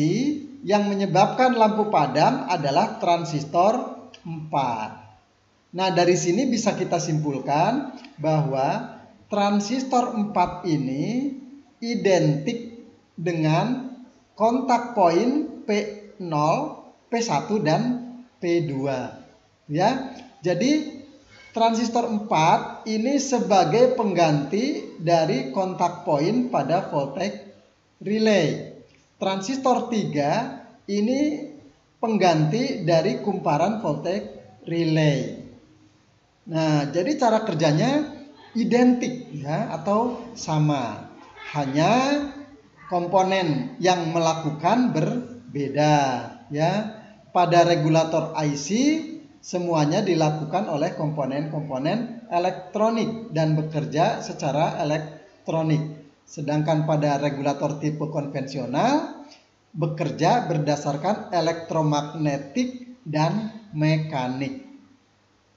yang menyebabkan lampu padam adalah transistor 4. Nah, dari sini bisa kita simpulkan bahwa transistor 4 ini identik dengan kontak poin P0, P1 dan P2. Ya. Jadi transistor 4 ini sebagai pengganti dari kontak poin pada voltage relay. Transistor 3 ini pengganti dari kumparan voltage relay. Nah, jadi cara kerjanya identik ya atau sama. Hanya komponen yang melakukan berbeda ya. Pada regulator IC semuanya dilakukan oleh komponen-komponen elektronik dan bekerja secara elektronik. Sedangkan pada regulator tipe konvensional bekerja berdasarkan elektromagnetik dan mekanik.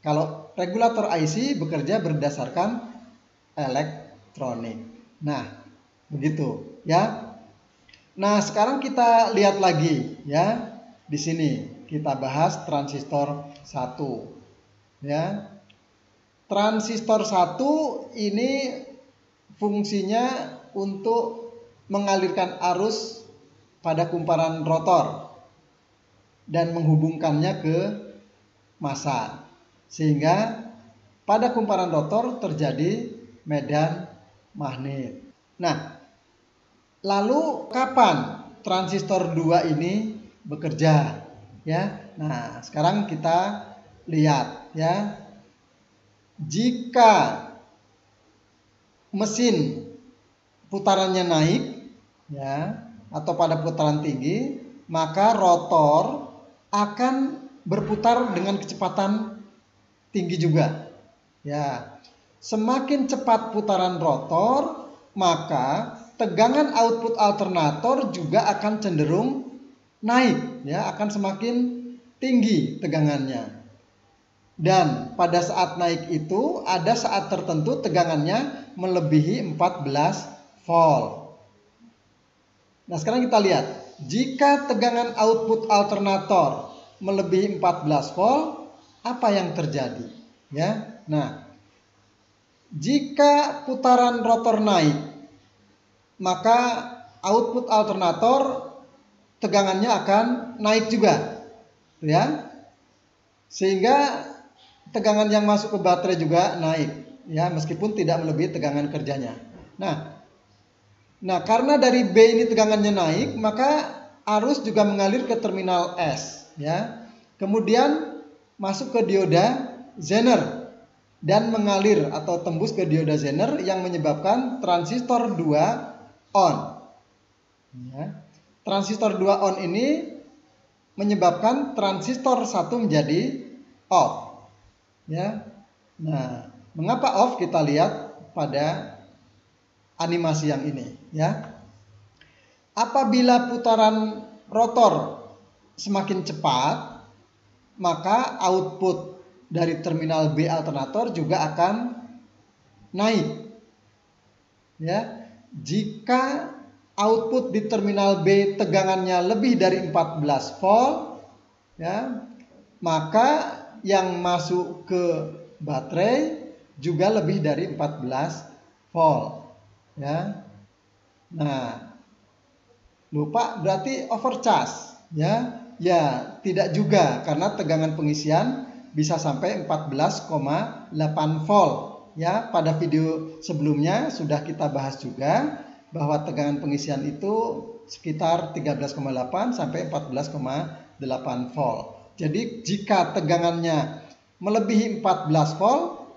Kalau regulator IC bekerja berdasarkan elektronik. Nah, begitu ya. Nah, sekarang kita lihat lagi ya. Di sini kita bahas transistor 1 ya. Transistor 1 ini fungsinya untuk mengalirkan arus pada kumparan rotor dan menghubungkannya ke massa, sehingga pada kumparan rotor terjadi medan magnet. Nah, lalu kapan transistor 2 ini bekerja ya? Nah, sekarang kita lihat ya. Jika mesin putarannya naik ya atau pada putaran tinggi, maka rotor akan berputar dengan kecepatan tinggi juga. Ya. Semakin cepat putaran rotor, maka tegangan output alternator juga akan cenderung naik ya, akan semakin tinggi tegangannya. Dan pada saat naik itu ada saat tertentu tegangannya melebihi 14 volt. Nah, sekarang kita lihat, jika tegangan output alternator melebihi 14 volt, apa yang terjadi? Ya. Nah, jika putaran rotor naik, maka output alternator tegangannya akan naik juga. Ya. Sehingga tegangan yang masuk ke baterai juga naik ya, meskipun tidak melebihi tegangan kerjanya. Nah, karena dari B ini tegangannya naik, maka arus juga mengalir ke terminal S ya. Kemudian masuk ke dioda Zener dan mengalir atau tembus ke dioda Zener yang menyebabkan transistor 2 on. Ya. Transistor 2 on ini menyebabkan transistor 1 menjadi off. Ya. Nah, mengapa off kita lihat pada animasi yang ini ya. Apabila putaran rotor semakin cepat, maka output dari terminal B alternator juga akan naik. Ya. Jika output di terminal B tegangannya lebih dari 14 volt ya, maka yang masuk ke baterai juga lebih dari 14 volt ya. Nah, lupa berarti overcharge ya. Ya, tidak juga karena tegangan pengisian bisa sampai 14,8 volt ya. Pada video sebelumnya sudah kita bahas juga bahwa tegangan pengisian itu sekitar 13,8 sampai 14,8 volt. Jadi jika tegangannya melebihi 14 volt,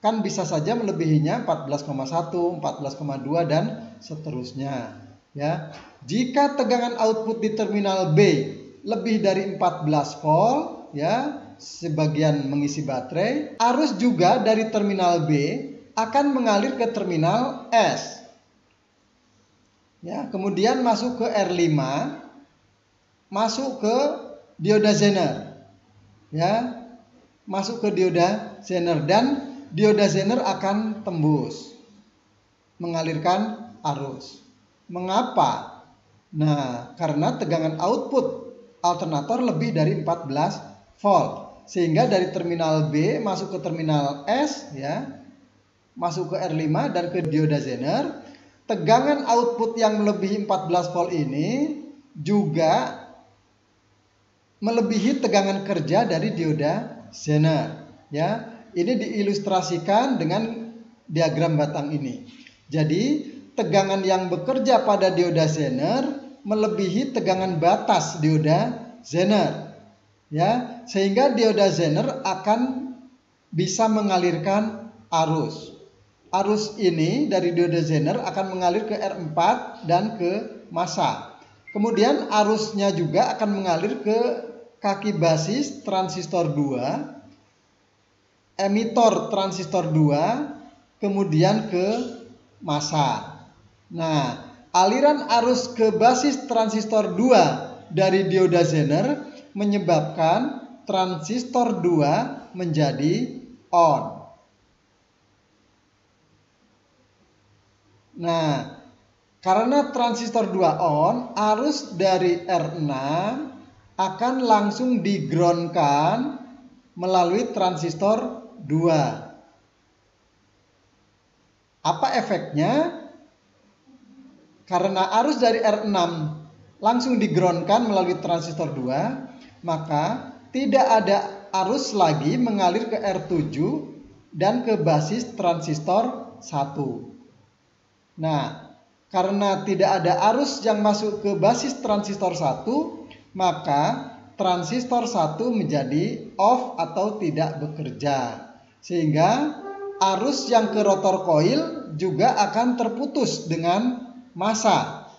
kan bisa saja melebihinya 14,1, 14,2 dan seterusnya. Ya. Jika tegangan output di terminal B lebih dari 14 volt, ya, sebagian mengisi baterai, arus juga dari terminal B akan mengalir ke terminal S. Ya, kemudian masuk ke R5, masuk ke dioda Zener. Ya, masuk ke dioda Zener dan dioda Zener akan tembus mengalirkan arus. Mengapa? Nah, karena tegangan output alternator lebih dari 14 volt. Sehingga dari terminal B masuk ke terminal S, ya, masuk ke R5 dan ke dioda Zener, tegangan output yang melebihi 14 volt ini juga melebihi tegangan kerja dari dioda Zener. Ya, ini diilustrasikan dengan diagram batang ini. Jadi, tegangan yang bekerja pada dioda Zener melebihi tegangan batas dioda Zener. Ya, sehingga dioda Zener akan bisa mengalirkan arus. Arus ini dari dioda Zener akan mengalir ke R4 dan ke massa. Kemudian arusnya juga akan mengalir ke kaki basis transistor 2, emitor transistor 2, kemudian ke massa. Nah, aliran arus ke basis transistor 2 dari dioda Zener menyebabkan transistor 2 menjadi on. Nah, karena transistor 2 on, arus dari R6 akan langsung di-ground-kan melalui transistor 2. Apa efeknya? Karena arus dari R6 langsung di-ground-kan melalui transistor 2, maka tidak ada arus lagi mengalir ke R7 dan ke basis transistor 1. Nah, karena tidak ada arus yang masuk ke basis transistor 1, maka transistor 1 menjadi off atau tidak bekerja. Sehingga arus yang ke rotor koil juga akan terputus dengan massa.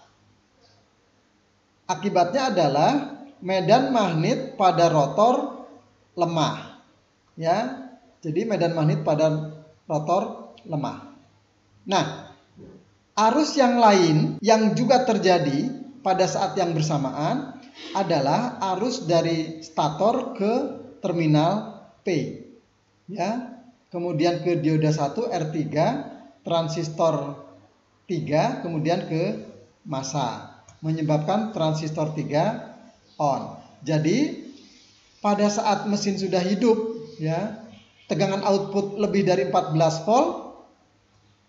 Akibatnya adalah medan magnet pada rotor lemah. Ya, jadi medan magnet pada rotor lemah. Nah, arus yang lain yang juga terjadi pada saat yang bersamaan adalah arus dari stator ke terminal P. Ya, kemudian ke dioda 1 R3, transistor 3, kemudian ke massa, menyebabkan transistor 3 on. Jadi pada saat mesin sudah hidup, ya, tegangan output lebih dari 14 volt,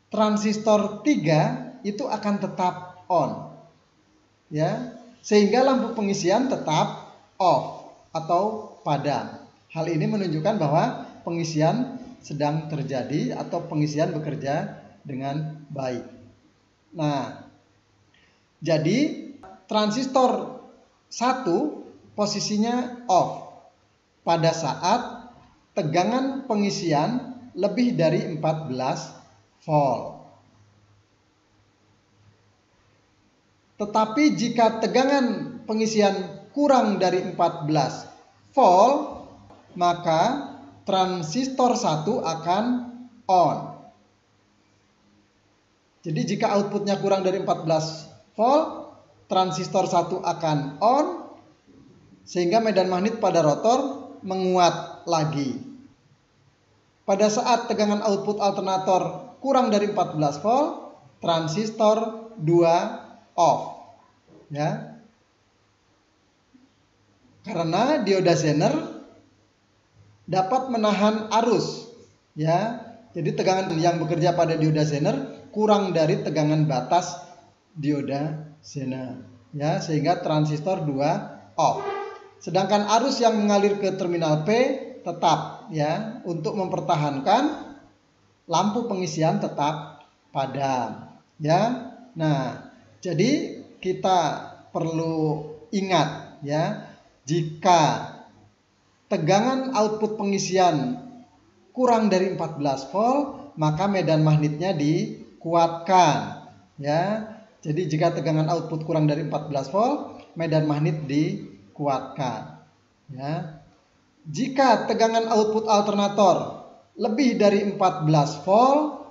transistor 3 itu akan tetap on. Ya, sehingga lampu pengisian tetap off atau padam. Hal ini menunjukkan bahwa pengisian sedang terjadi atau pengisian bekerja dengan baik. Nah, jadi transistor 1 posisinya off pada saat tegangan pengisian lebih dari 14 volt. Tetapi jika tegangan pengisian kurang dari 14 volt, maka transistor 1 akan on. Jadi jika outputnya kurang dari 14 volt, transistor 1 akan on, sehingga medan magnet pada rotor menguat lagi. Pada saat tegangan output alternator kurang dari 14 volt, transistor 2 off. Ya. Karena dioda Zener dapat menahan arus, ya. Jadi tegangan yang bekerja pada dioda Zener kurang dari tegangan batas dioda Zener, ya, sehingga transistor 2 off. Sedangkan arus yang mengalir ke terminal P tetap, ya, untuk mempertahankan lampu pengisian tetap padam, ya. Nah, jadi kita perlu ingat, ya, jika tegangan output pengisian kurang dari 14 volt, maka medan magnetnya dikuatkan, ya. Jadi jika tegangan output kurang dari 14 volt, medan magnet dikuatkan, ya. Jika tegangan output alternator lebih dari 14 volt,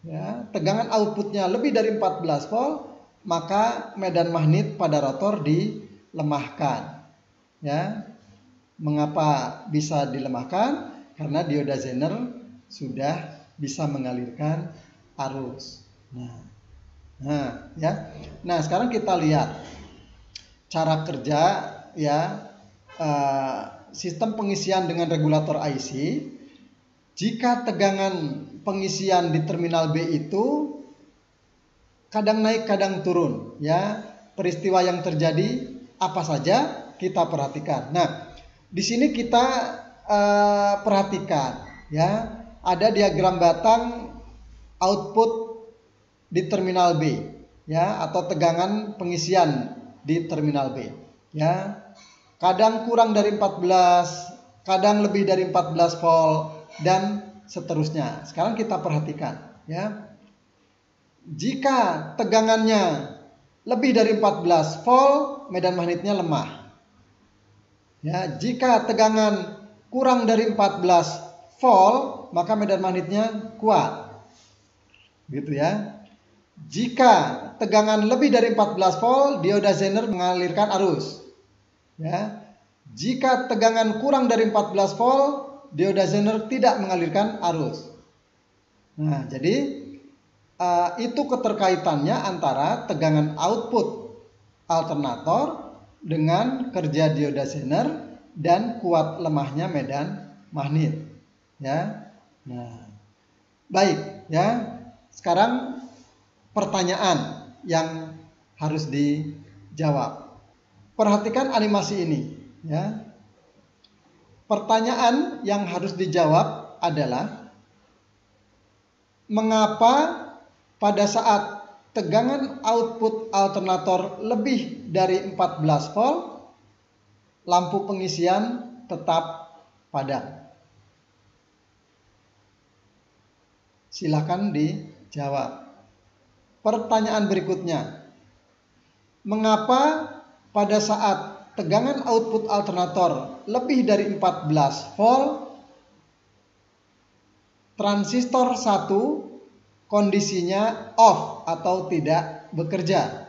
ya, tegangan outputnya lebih dari 14 volt, maka medan magnet pada rotor dilemahkan. Ya. Mengapa bisa dilemahkan? Karena dioda Zener sudah bisa mengalirkan arus. Nah, ya. Nah, sekarang kita lihat cara kerja ya sistem pengisian dengan regulator IC. Jika tegangan pengisian di terminal B itu kadang naik kadang turun, ya. Peristiwa yang terjadi apa saja kita perhatikan. Nah, di sini kita perhatikan, ya, ada diagram batang output di terminal B, ya, atau tegangan pengisian di terminal B, ya. Kadang kurang dari 14, kadang lebih dari 14 volt dan seterusnya. Sekarang kita perhatikan, ya. Jika tegangannya lebih dari 14 volt, medan magnetnya lemah. Ya, jika tegangan kurang dari 14 volt, maka medan magnetnya kuat. Gitu ya. Jika tegangan lebih dari 14 volt, dioda Zener mengalirkan arus. Ya. Jika tegangan kurang dari 14 volt, dioda Zener tidak mengalirkan arus. Nah, jadi itu keterkaitannya antara tegangan output alternator dengan kerja dioda Zener dan kuat lemahnya medan magnet. Ya. Nah, baik ya. Sekarang pertanyaan yang harus dijawab. Perhatikan animasi ini, ya. Pertanyaan yang harus dijawab adalah mengapa pada saat tegangan output alternator lebih dari 14 volt, lampu pengisian tetap padam? Silakan dijawab. Pertanyaan berikutnya, mengapa pada saat tegangan output alternator lebih dari 14 volt, transistor 1 kondisinya off atau tidak bekerja?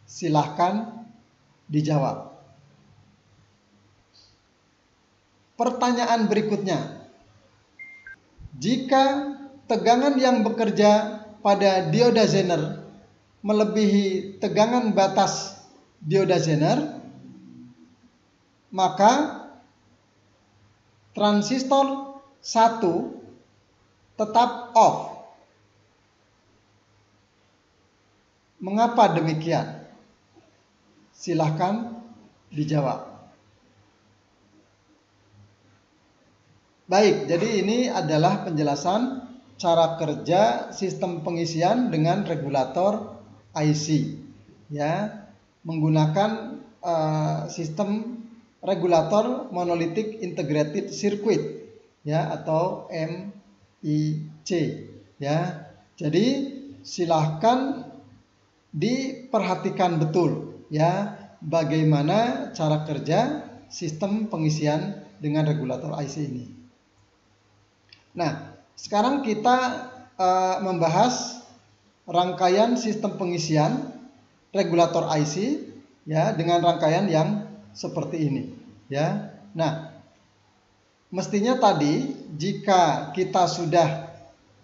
Silahkan dijawab. Pertanyaan berikutnya, jika tegangan yang bekerja pada dioda Zener melebihi tegangan batas dioda Zener, maka transistor 1 tetap off. Mengapa demikian? Silahkan dijawab. Baik, jadi ini adalah penjelasan cara kerja sistem pengisian dengan regulator IC, ya, menggunakan sistem regulator monolithic integrated circuit, ya, atau MIC, ya. Jadi silahkan diperhatikan betul, ya, bagaimana cara kerja sistem pengisian dengan regulator IC ini. Nah, sekarang kita membahas rangkaian sistem pengisian regulator IC, ya, dengan rangkaian yang seperti ini, ya. Nah, mestinya tadi jika kita sudah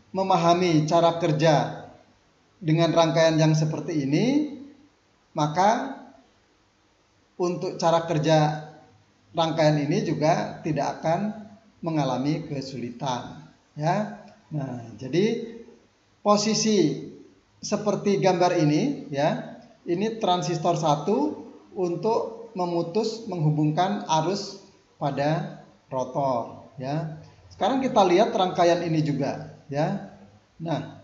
memahami cara kerja dengan rangkaian yang seperti ini, maka untuk cara kerja rangkaian ini juga tidak akan mengalami kesulitan, ya. Nah, jadi posisi seperti gambar ini, ya, ini transistor 1 untuk menghubungkan arus pada rotor, ya. Sekarang kita lihat rangkaian ini juga, ya. Nah,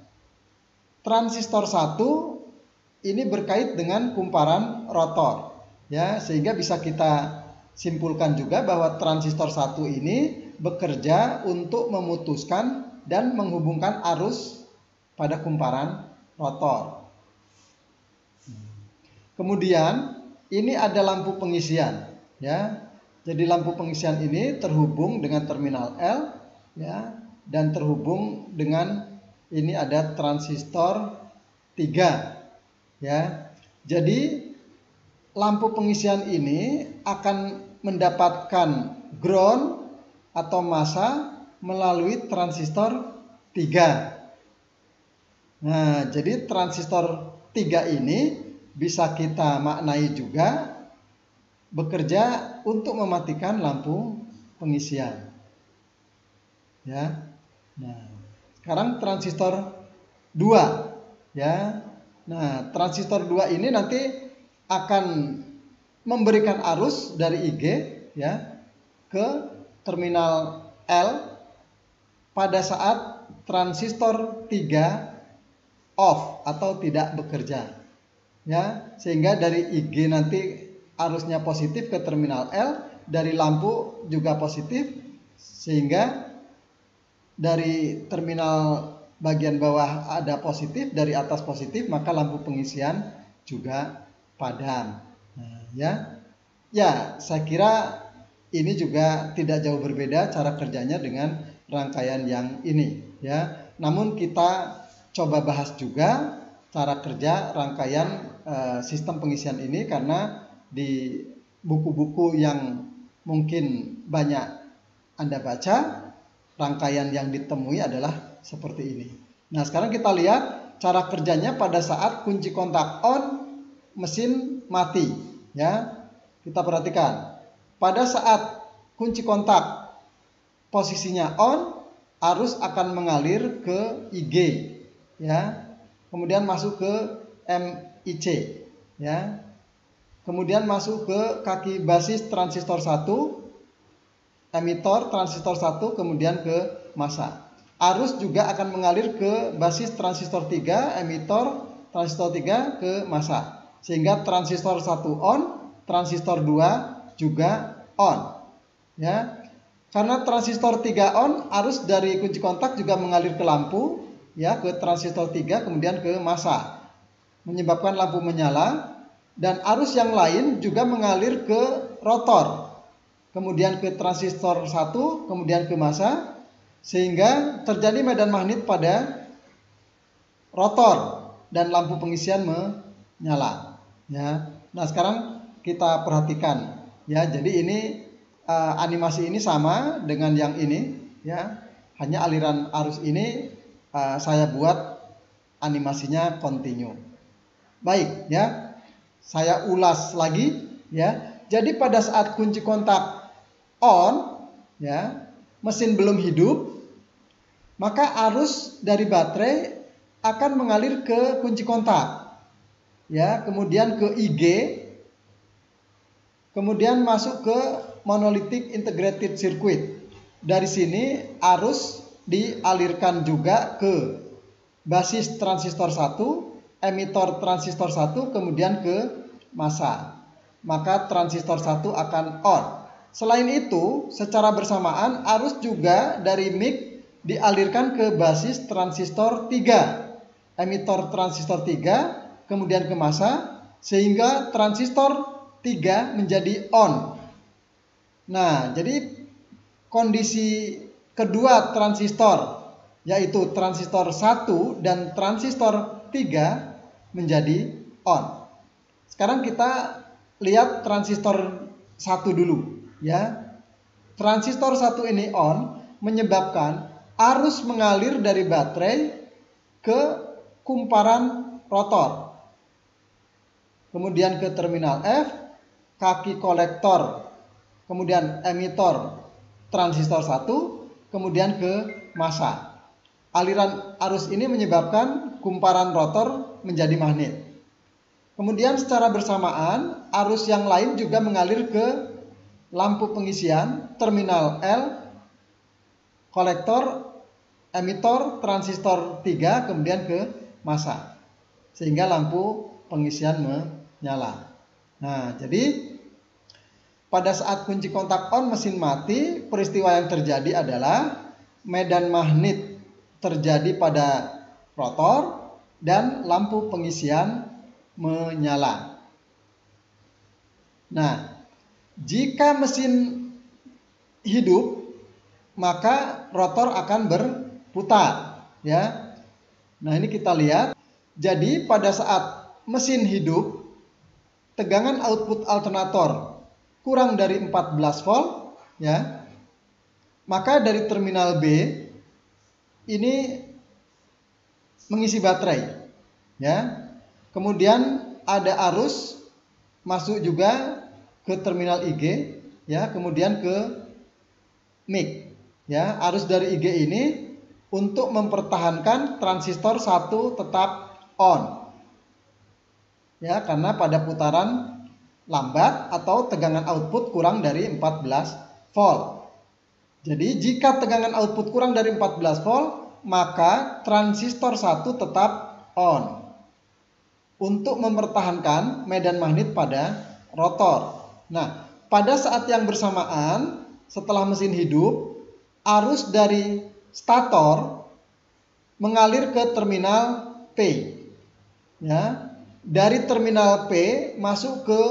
transistor 1 ini berkait dengan kumparan rotor, ya, sehingga bisa kita simpulkan juga bahwa transistor 1 ini bekerja untuk memutuskan dan menghubungkan arus pada kumparan rotor. Kemudian ini ada lampu pengisian, ya. Jadi lampu pengisian ini terhubung dengan terminal L, ya, dan terhubung dengan ini ada transistor 3, ya. Jadi lampu pengisian ini akan mendapatkan ground atau massa melalui transistor 3. Nah, jadi transistor 3 ini bisa kita maknai juga bekerja untuk mematikan lampu pengisian. Ya. Nah, sekarang transistor 2 ya. Nah, transistor 2 ini nanti akan memberikan arus dari IG ya ke terminal L pada saat transistor 3 off atau tidak bekerja. Ya, sehingga dari IG nanti arusnya positif ke terminal L, dari lampu juga positif, sehingga dari terminal bagian bawah ada positif, dari atas positif, maka lampu pengisian juga padam. Nah, ya, saya kira ini juga tidak jauh berbeda cara kerjanya dengan rangkaian yang ini, ya. Namun kita coba bahas juga cara kerja rangkaian sistem pengisian ini, karena di buku-buku yang mungkin banyak Anda baca, rangkaian yang ditemui adalah seperti ini. Nah, sekarang kita lihat cara kerjanya pada saat kunci kontak on, mesin mati. Ya, kita perhatikan. Pada saat kunci kontak posisinya on, arus akan mengalir ke IG, ya. Kemudian masuk ke MIC, ya. Kemudian masuk ke kaki basis transistor 1, emitor transistor 1, kemudian ke massa. Arus juga akan mengalir ke basis transistor 3, emitor transistor 3 ke massa. Sehingga transistor 1 on, transistor 2 juga on. Ya. Karena transistor 3 on, arus dari kunci kontak juga mengalir ke lampu, ya, ke transistor 3 kemudian ke massa, menyebabkan lampu menyala, dan arus yang lain juga mengalir ke rotor, kemudian ke transistor 1, kemudian ke massa, sehingga terjadi medan magnet pada rotor dan lampu pengisian menyala. Ya. Nah, sekarang kita perhatikan, ya. Jadi ini animasi ini sama dengan yang ini, ya. Hanya aliran arus ini saya buat animasinya kontinu. Baik, ya. Saya ulas lagi, ya. Jadi pada saat kunci kontak on, ya, mesin belum hidup, maka arus dari baterai akan mengalir ke kunci kontak, ya, kemudian ke IG, kemudian masuk ke monolithic integrated circuit. Dari sini arus dialirkan juga ke basis transistor 1, emitor transistor 1, kemudian ke massa. Maka transistor 1 akan on. Selain itu, secara bersamaan arus juga dari mic dialirkan ke basis transistor 3, emitor transistor 3, kemudian ke massa, sehingga transistor 3 menjadi on. Nah, jadi kondisi kedua transistor, yaitu transistor 1 dan transistor 3 menjadi on. Sekarang kita lihat transistor 1 dulu, ya. Transistor 1 ini on, menyebabkan arus mengalir dari baterai ke kumparan rotor, kemudian ke terminal F, kaki kolektor, kemudian emitor transistor 1, kemudian ke massa. Aliran arus ini menyebabkan kumparan rotor menjadi magnet. Kemudian secara bersamaan arus yang lain juga mengalir ke lampu pengisian, terminal L, kolektor, emitor transistor 3, kemudian ke massa, sehingga lampu pengisian menyala. Nah, jadi pada saat kunci kontak on, mesin mati, peristiwa yang terjadi adalah medan magnet terjadi pada rotor dan lampu pengisian menyala. Nah, jika mesin hidup, maka rotor akan berputar, ya. Nah, ini kita lihat. Jadi pada saat mesin hidup, tegangan output alternator kurang dari 14 volt, ya. Maka dari terminal B ini mengisi baterai, ya. Kemudian ada arus masuk juga ke terminal IG, ya, kemudian ke mic, ya. Arus dari IG ini untuk mempertahankan transistor 1 tetap on, ya, karena pada putaran lambat atau tegangan output kurang dari 14 volt. Jadi jika tegangan output kurang dari 14 volt, maka transistor 1 tetap on untuk mempertahankan medan magnet pada rotor. Nah, pada saat yang bersamaan setelah mesin hidup, arus dari stator mengalir ke terminal P, ya. Dari terminal P masuk ke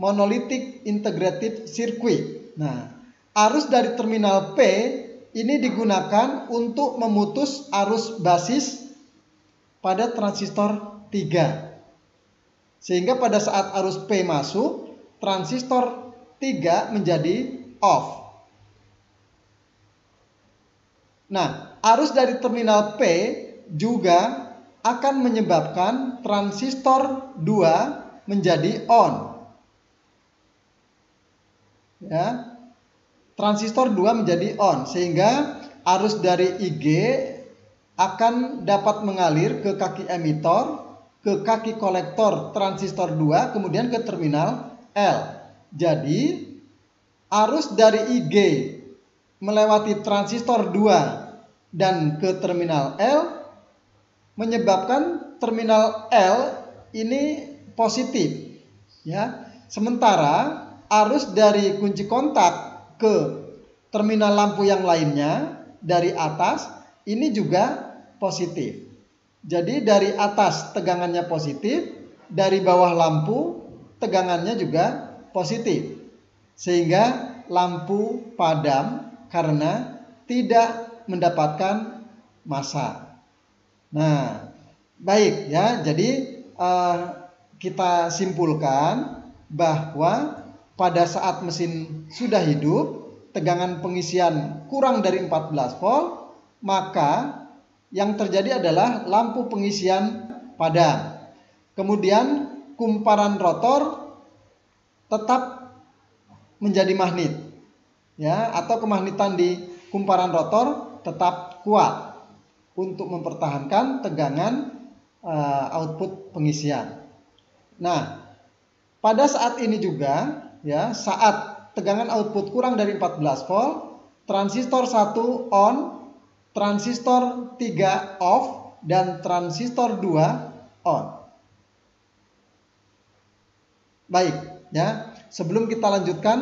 monolithic integrated circuit. Nah, arus dari terminal P ini digunakan untuk memutus arus basis pada transistor 3. Sehingga pada saat arus P masuk, transistor 3 menjadi off. Nah, arus dari terminal P juga akan menyebabkan transistor 2 menjadi on. Ya. Transistor 2 menjadi on sehingga arus dari IG akan dapat mengalir ke kaki emitor, ke kaki kolektor transistor 2, kemudian ke terminal L. Jadi arus dari IG melewati transistor 2 dan ke terminal L menyebabkan terminal L ini positif, ya. Sementara arus dari kunci kontak ke terminal lampu yang lainnya dari atas ini juga positif. Jadi dari atas tegangannya positif, dari bawah lampu tegangannya juga positif. Sehingga lampu padam karena tidak mendapatkan massa. Nah, baik ya. Jadi kita simpulkan bahwa pada saat mesin sudah hidup, tegangan pengisian kurang dari 14 volt, maka yang terjadi adalah lampu pengisian padam. Kemudian kumparan rotor tetap menjadi magnet, ya, atau kemagnetan di kumparan rotor tetap kuat untuk mempertahankan tegangan output pengisian. Nah, pada saat ini juga, ya, saat tegangan output kurang dari 14 volt, transistor 1 on, transistor 3 off, dan transistor 2 on. Baik, ya. Sebelum kita lanjutkan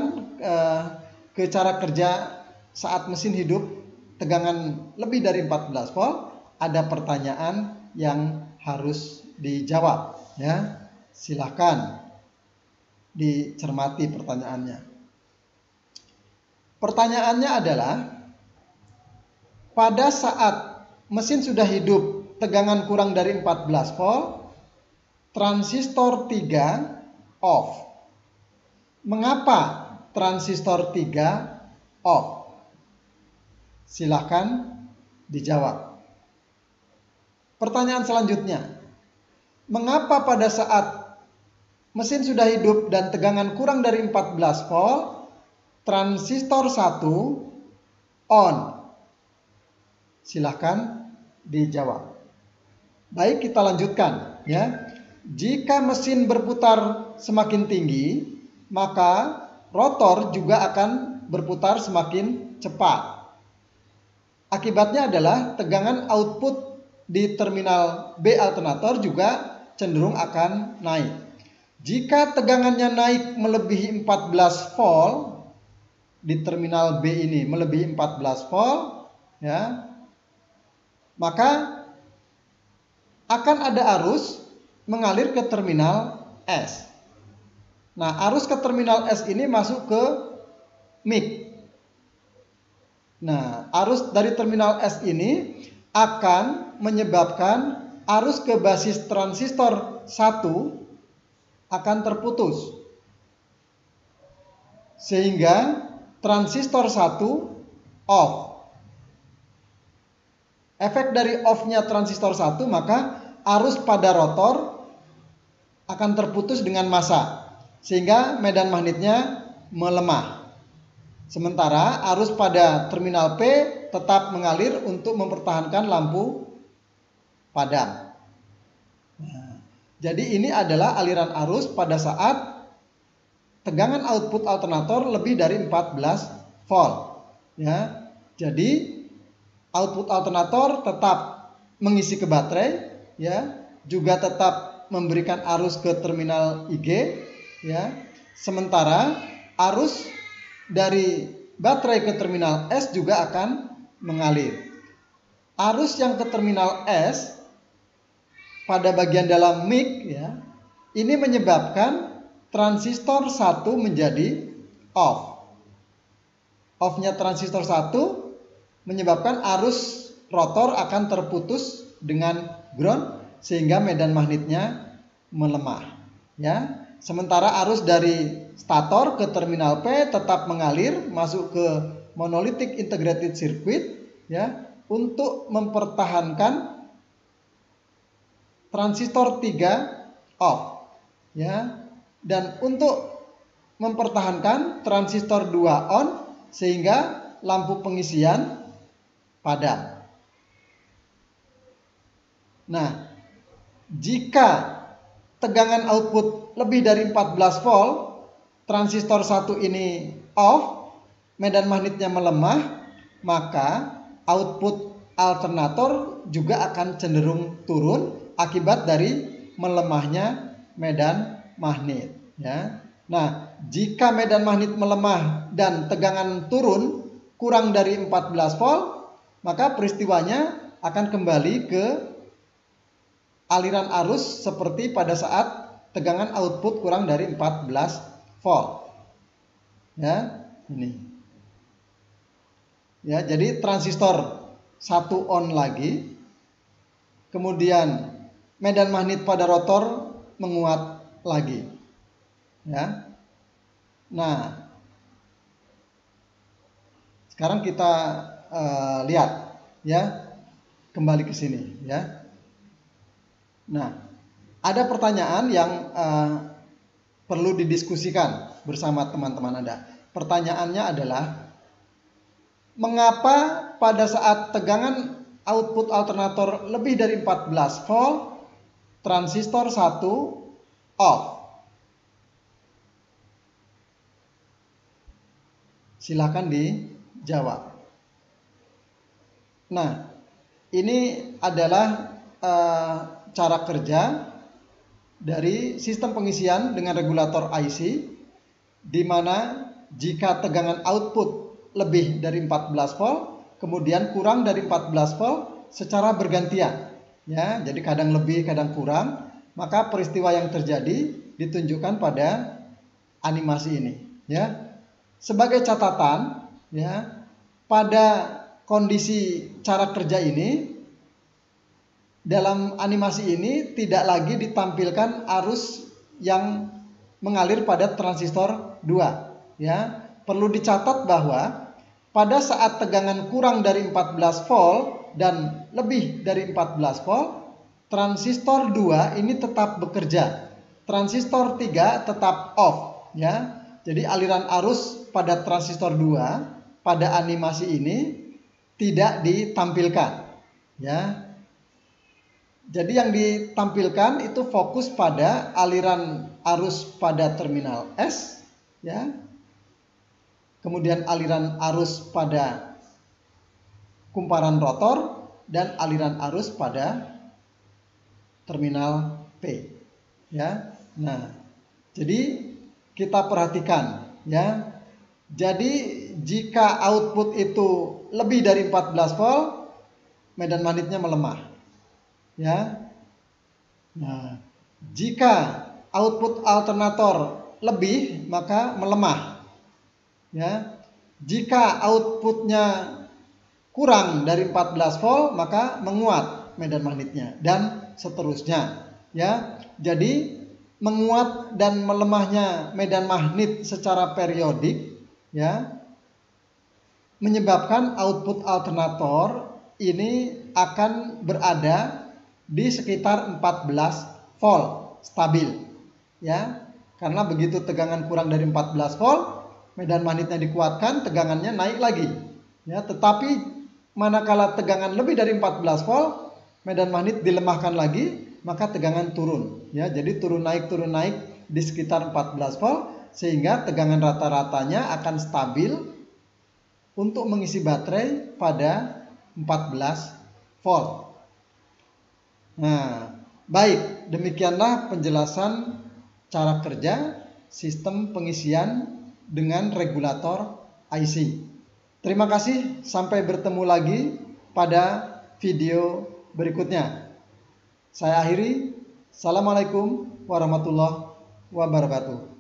ke cara kerja saat mesin hidup tegangan lebih dari 14 volt, ada pertanyaan yang harus dijawab, ya. Silakan dicermati pertanyaannya. Pertanyaannya adalah, pada saat mesin sudah hidup tegangan kurang dari 14 volt, transistor 3 off. Mengapa transistor 3 off? Silakan dijawab. Pertanyaan selanjutnya, mengapa pada saat mesin sudah hidup dan tegangan kurang dari 14 volt, transistor 1 on? Silahkan dijawab. Baik, kita lanjutkan, ya. Jika mesin berputar semakin tinggi, maka rotor juga akan berputar semakin cepat. Akibatnya adalah tegangan output di terminal B alternator juga cenderung akan naik. Jika tegangannya naik melebihi 14 volt di terminal B ini, melebihi 14 volt, ya, maka akan ada arus mengalir ke terminal S. Nah, arus ke terminal S ini masuk ke mic. Nah, arus dari terminal S ini akan menyebabkan arus ke basis transistor 1 akan terputus. Sehingga transistor 1 off. Efek dari off-nya transistor 1, maka arus pada rotor akan terputus dengan massa, sehingga medan magnetnya melemah. Sementara arus pada terminal P tetap mengalir untuk mempertahankan lampu padam. Nah, jadi ini adalah aliran arus pada saat tegangan output alternator lebih dari 14 volt. Ya, jadi output alternator tetap mengisi ke baterai, ya, juga tetap memberikan arus ke terminal IG, ya. Sementara arus dari baterai ke terminal S juga akan mengalir. Arus yang ke terminal S pada bagian dalam mic, ya, ini menyebabkan transistor 1 menjadi off. Off-nya transistor 1 menyebabkan arus rotor akan terputus dengan ground sehingga medan magnetnya melemah, ya. Sementara arus dari stator ke terminal P tetap mengalir masuk ke monolithic integrated circuit, ya, untuk mempertahankan transistor 3 off, ya, dan untuk mempertahankan transistor 2 on sehingga lampu pengisian padam. Nah, jika tegangan output lebih dari 14 volt, transistor 1 ini off, medan magnetnya melemah, maka output alternator juga akan cenderung turun akibat dari melemahnya medan magnet, ya. Nah, jika medan magnet melemah dan tegangan turun kurang dari 14 volt, maka peristiwanya akan kembali ke aliran arus seperti pada saat tegangan output kurang dari 14 volt. Ya, ini. Ya, jadi transistor 1 on lagi. Kemudian medan magnet pada rotor menguat lagi. Ya. Nah, sekarang kita lihat, ya, kembali ke sini, ya. Nah, ada pertanyaan yang perlu didiskusikan bersama teman-teman Anda. Pertanyaannya adalah, mengapa pada saat tegangan output alternator lebih dari 14 volt, transistor 1 off? Silakan dijawab. Nah, ini adalah cara kerja dari sistem pengisian dengan regulator IC, di mana jika tegangan output lebih dari 14 volt, kemudian kurang dari 14 volt secara bergantian, ya. Jadi kadang lebih, kadang kurang, maka peristiwa yang terjadi ditunjukkan pada animasi ini, ya. Sebagai catatan, ya, pada kondisi cara kerja ini, dalam animasi ini tidak lagi ditampilkan arus yang mengalir pada transistor 2, ya. Perlu dicatat bahwa pada saat tegangan kurang dari 14 volt dan lebih dari 14 volt, transistor 2 ini tetap bekerja. Transistor 3 tetap off, ya. Jadi aliran arus pada transistor 2 pada animasi ini tidak ditampilkan, ya. Jadi yang ditampilkan itu fokus pada aliran arus pada terminal S, ya. Kemudian aliran arus pada kumparan rotor dan aliran arus pada terminal P, ya. Nah, jadi kita perhatikan, ya. Jadi jika output itu lebih dari 14 volt, medan magnetnya melemah, ya. Nah, jika output alternator lebih, maka melemah, ya. Jika outputnya kurang dari 14 volt, maka menguat medan magnetnya, dan seterusnya, ya. Jadi menguat dan melemahnya medan magnet secara periodik, ya, menyebabkan output alternator ini akan berada di sekitar 14 volt stabil, ya. Karena begitu tegangan kurang dari 14 volt, medan magnetnya dikuatkan, tegangannya naik lagi. Ya, tetapi manakala tegangan lebih dari 14 volt, medan magnet dilemahkan lagi, maka tegangan turun. Ya, jadi turun naik di sekitar 14 volt, sehingga tegangan rata-ratanya akan stabil untuk mengisi baterai pada 14 volt. Nah, baik, demikianlah penjelasan cara kerja sistem pengisian dengan regulator IC. Terima kasih, sampai bertemu lagi pada video berikutnya. Saya akhiri. Assalamualaikum warahmatullahi wabarakatuh.